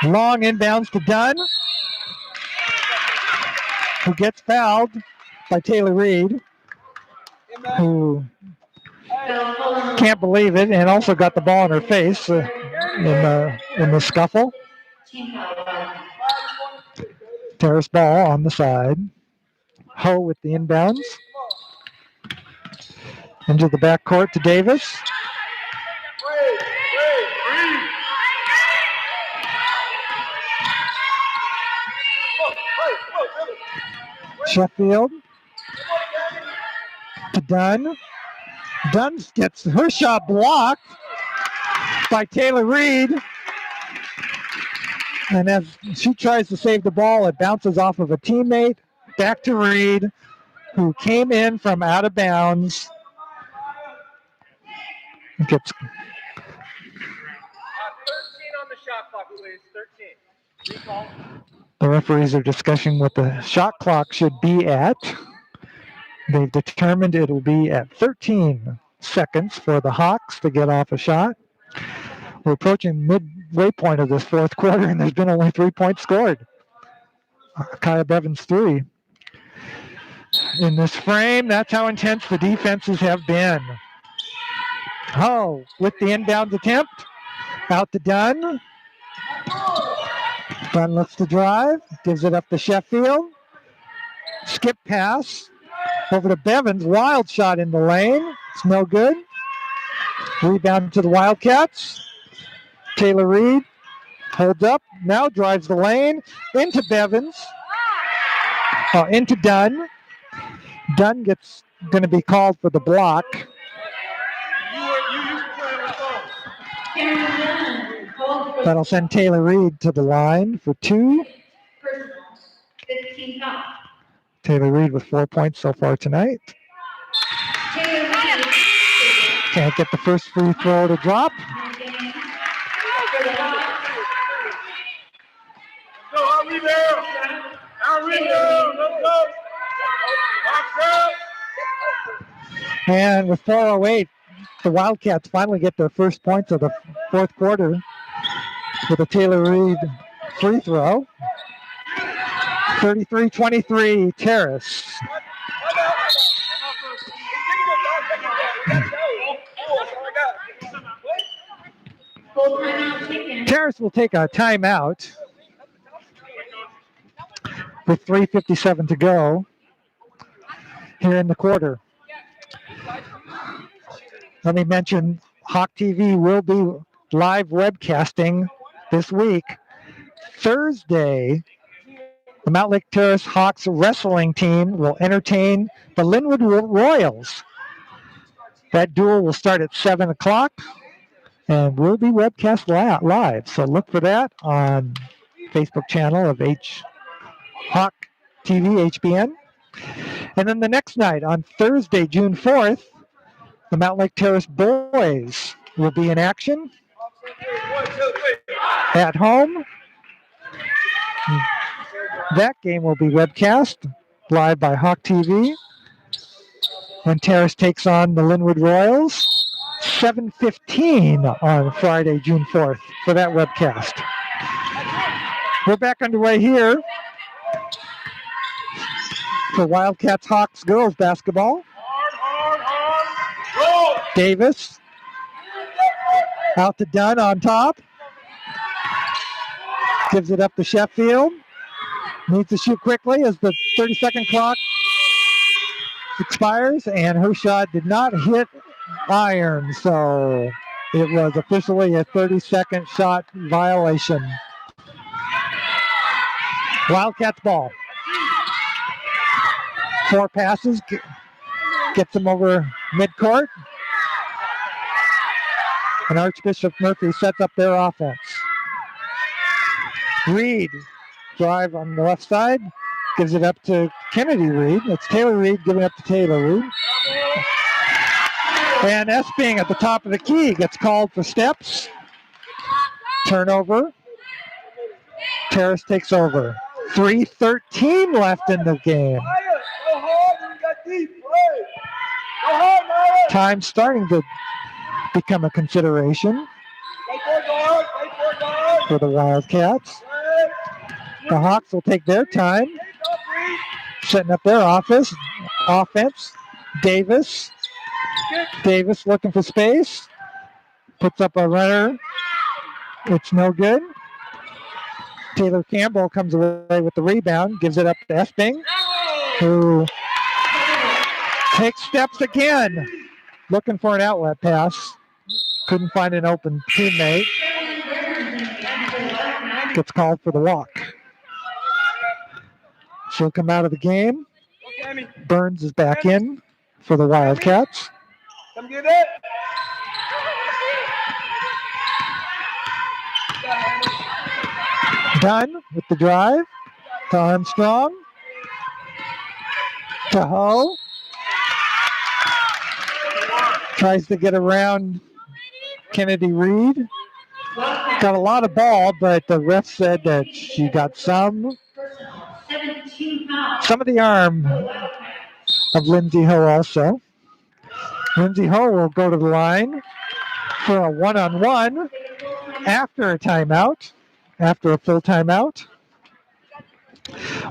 Long inbounds to Dunn, who gets fouled by Taylor Reed, who can't believe it, and also got the ball in her face in the scuffle. Terrace ball on the side. Ho with the inbounds. Into the backcourt to Davis. Sheffield to Dunn. Dunn gets her shot blocked by Taylor Reed. And as she tries to save the ball, it bounces off of a teammate. Back to Reed, who came in from out of bounds. Gets 13 on the shot clock, please. 13. Recall. The referees are discussing what the shot clock should be at. They've determined it will be at 13 seconds for the Hawks to get off a shot. We're approaching midway point of this fourth quarter, and there's been only 3 points scored. Kaya Bevins 3. In this frame, that's how intense the defenses have been. Oh, with the inbound attempt. Out to Dunn. Dunn looks to drive. Gives it up to Sheffield. Skip pass. Over to Bevins. Wild shot in the lane. It's no good. Rebound to the Wildcats. Taylor Reed holds up. Now drives the lane. Into Bevins. Into Dunn. Dunn gets going to be called for the block. That'll send Taylor Reed to the line for 2. Taylor Reed with 4 points so far tonight. Can't get the first free throw to drop. And with 4:08, the Wildcats finally get their first points of the fourth quarter with a Taylor Reed free throw. 33-23 Terrace. Terrace will take a timeout with 3:57 to go here in the quarter. Let me mention Hawk TV will be live webcasting this week. Thursday, the Mountlake Terrace Hawks wrestling team will entertain the Linwood Royals. That duel will start at 7 o'clock and will be webcast live. So look for that on Facebook channel of Hawk TV HBN. And then the next night, on Thursday, June 4th, the Mountlake Terrace boys will be in action at home. That game will be webcast live by Hawk TV. When Terrace takes on the Linwood Royals, 7:15 on Friday, June 4th for that webcast. We're back underway here for Wildcats Hawks girls basketball. Davis out to Dunn on top. Gives it up to Sheffield. Needs to shoot quickly as the 30-second clock expires, and her shot did not hit iron, so it was officially a 30-second shot violation. Wildcats ball. 4 passes, gets them over midcourt. And Archbishop Murphy sets up their offense. Reed, drive on the left side, gives it up to Kennedy Reed. It's Taylor Reed giving up to Taylor Reed. And Esping at the top of the key gets called for steps. Turnover. Terrace takes over. 3:13 left in the game. Go hard, you got deep. Play. Go hard, Maya. Time starting to become a consideration Wait for guard. Wait for guard. for the Wildcats. The Hawks will take their time, setting up their offense. Davis looking for space. Puts up a runner. It's no good. Taylor Campbell comes away with the rebound, gives it up to Esping, who takes steps again, looking for an outlet pass. Couldn't find an open teammate. Gets called for the walk. She'll come out of the game. Burns is back in for the Wildcats. Come get it. Dunn with the drive to Armstrong. To Ho. Tries to get around Kennedy Reed. Got a lot of ball, but the ref said that she got some of the arm of Lindsay Ho also. Lindsay Ho will go to the line for a one-on-one after a timeout, after a full timeout.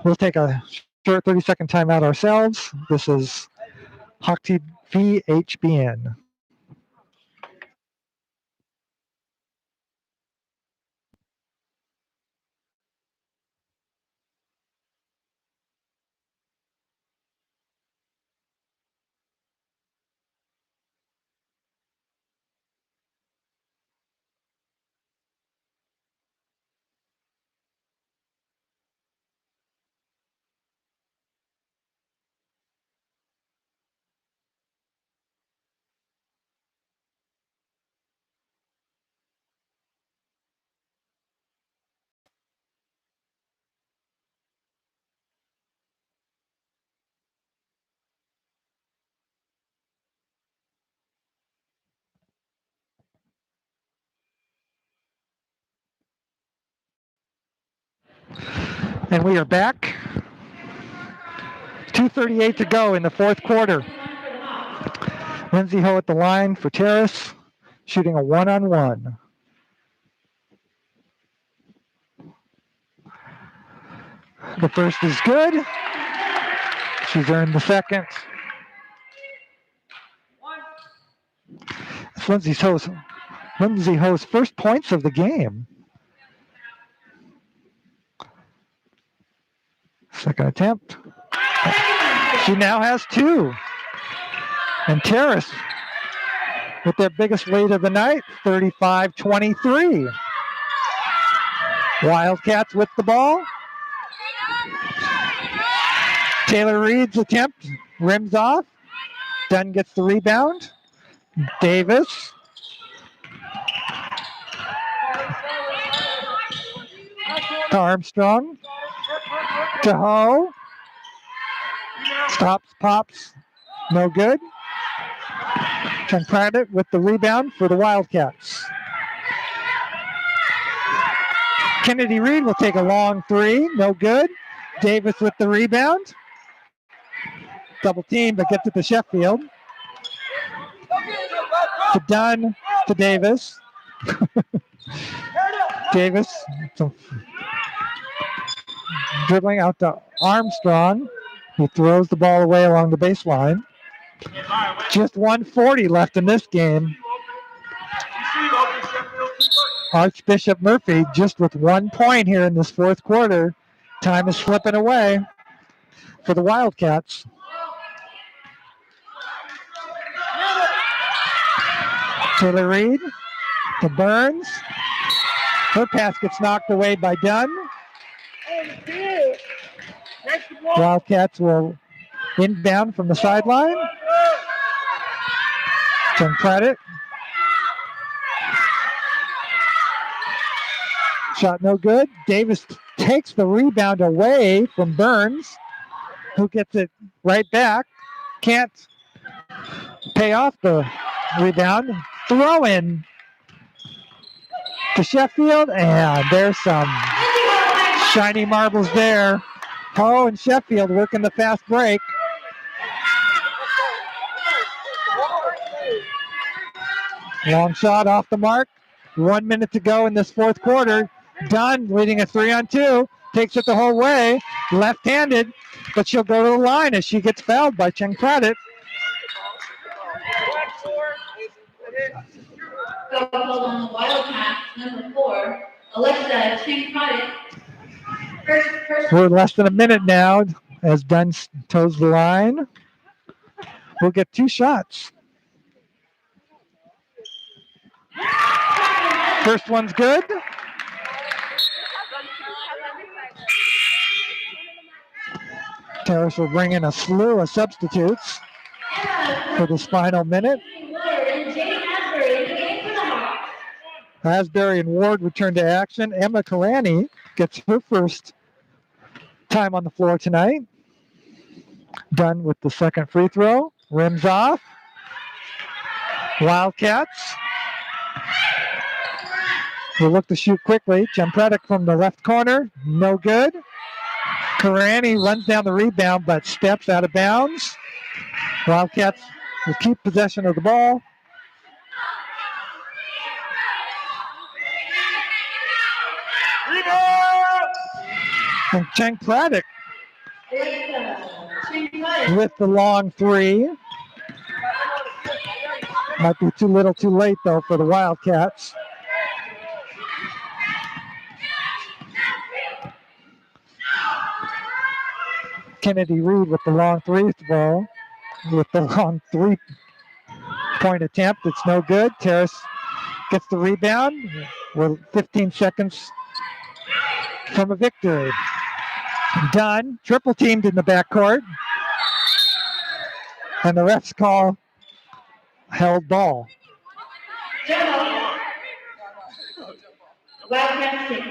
We'll take a short 30-second timeout ourselves. This is Hawk TV HBN. And we are back. 2:38 to go in the fourth quarter. Lindsay Ho at the line for Terrace, shooting a one-on-one. The first is good. She's earned the second. It's Lindsay Ho's first points of the game. Second attempt. She now has two. And Terrace with their biggest lead of the night, 35-23. Wildcats with the ball. Taylor Reed's attempt rims off. Dunn gets the rebound. Davis. To Armstrong. To Ho. Stops, pops. No good. Pratt with the rebound for the Wildcats. Kennedy Reed will take a long three. No good. Davis with the rebound. Double team, but gets it to Sheffield. To Dunn, to Davis. Davis dribbling out to Armstrong, who throws the ball away along the baseline. Just 1:40 left in this game. Archbishop Murphy just with 1 point here in this fourth quarter. Time is slipping away for the Wildcats. Taylor Reed to Burns. Her pass gets knocked away by Dunn. Wildcats will inbound from the sideline. Some credit. Shot no good. Davis takes the rebound away from Burns. who gets it right back. Can't pay off the rebound. Throw in to Sheffield, and there's some shiny marbles there. Poe and Sheffield working the fast break. Long shot off the mark. 1 minute to go in this fourth quarter. Dunn leading a 3-on-2. Takes it the whole way. Left-handed, but she'll go to the line as she gets fouled by Cheng Pratt. Foul called on the Wildcats, number 4, Alexa Cheng Pratt. First. We're less than a minute now as Dunn toes the line. We'll get 2 shots. First one's good. Terrace will bring in a slew of substitutes for this final minute. Asbury and Ward return to action. Emma Karani gets her first time on the floor tonight. Done with the second free throw. Rims off. Wildcats will look to shoot quickly. Jempredic from the left corner. No good. Karani runs down the rebound but steps out of bounds. Wildcats will keep possession of the ball. And Cheng Pratt with the long three. Might be too little too late though for the Wildcats. Kennedy Reed with the long three throw. With the long 3-point attempt. It's no good. Terrace gets the rebound. We're 15 seconds from a victory. Dunn, triple teamed in the backcourt. And the refs call held ball. Wildcats 6.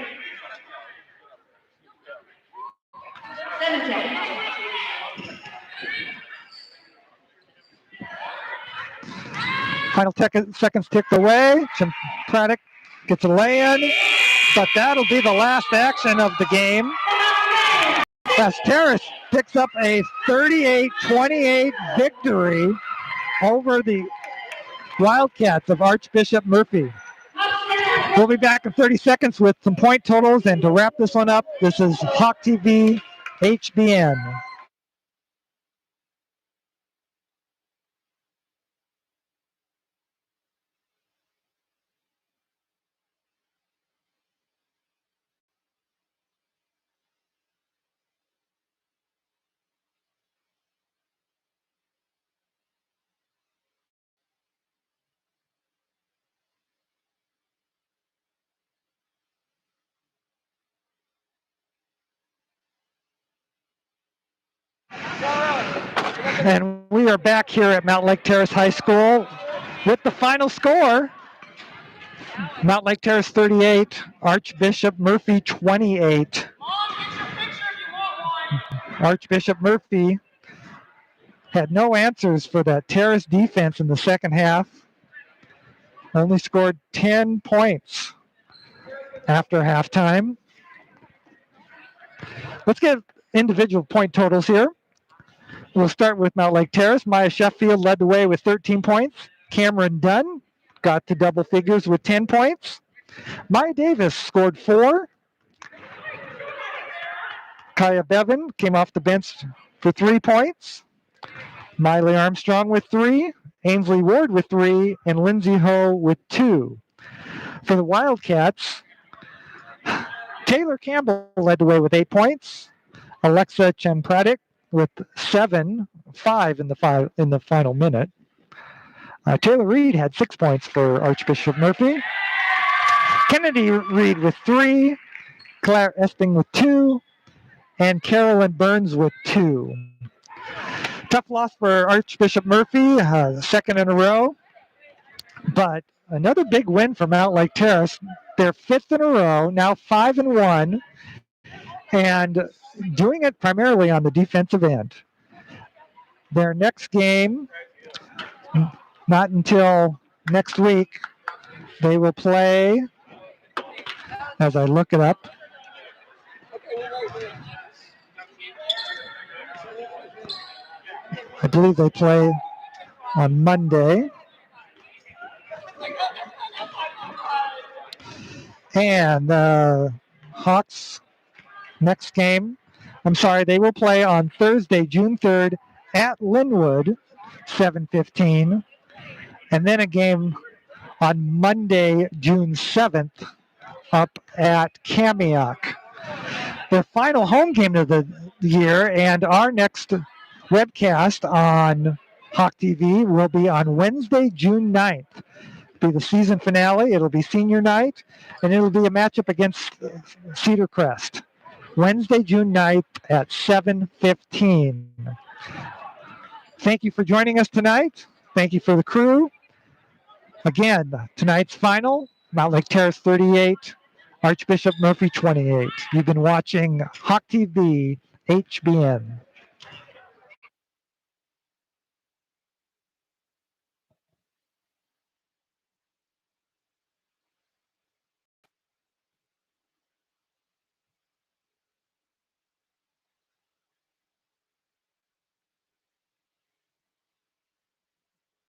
7 seconds. Final seconds ticked away. Pratt gets a lay-in, but that'll be the last action of the game. As Terrace picks up a 38-28 victory over the Wildcats of Archbishop Murphy. We'll be back in 30 seconds with some point totals, and to wrap this one up, this is Hawk TV HBN. And we are back here at Mountain Lake Terrace High School with the final score. Mountain Lake Terrace 38, Archbishop Murphy 28. Archbishop Murphy had no answers for that Terrace defense in the second half. Only scored 10 points after halftime. Let's get individual point totals here. We'll start with Mount Lake Terrace. Maya Sheffield led the way with 13 points. Cameron Dunn got to double figures with 10 points. Maya Davis scored 4. Kaya Bevan came off the bench for 3 points. Miley Armstrong with 3. Ainsley Ward with 3. And Lindsay Ho with 2. For the Wildcats, Taylor Campbell led the way with 8 points. Alexa Chempradic with 7, 5 in the final minute. Taylor Reed had 6 points for Archbishop Murphy. Kennedy Reed with 3, Claire Esping with 2, and Carolyn Burns with 2. Tough loss for Archbishop Murphy, second in a row, but another big win for Mount Lake Terrace. They're 5th in a row, now 5-1, and doing it primarily on the defensive end. Their next game, not until next week, they will play, as I look it up, I believe they play on Monday. And Hawks next game, they will play on Thursday, June 3rd at Linwood, 7:15. And then a game on Monday, June 7th, up at Kamiok. Their final home game of the year, and our next webcast on Hawk TV will be on Wednesday, June 9th. It'll be the season finale. It'll be senior night, and it'll be a matchup against Cedar Crest. Wednesday, June 9th at 7:15. Thank you for joining us tonight. Thank you for the crew. Again, tonight's final, Mount Lake Terrace 38, Archbishop Murphy 28. You've been watching Hawk TV HBN.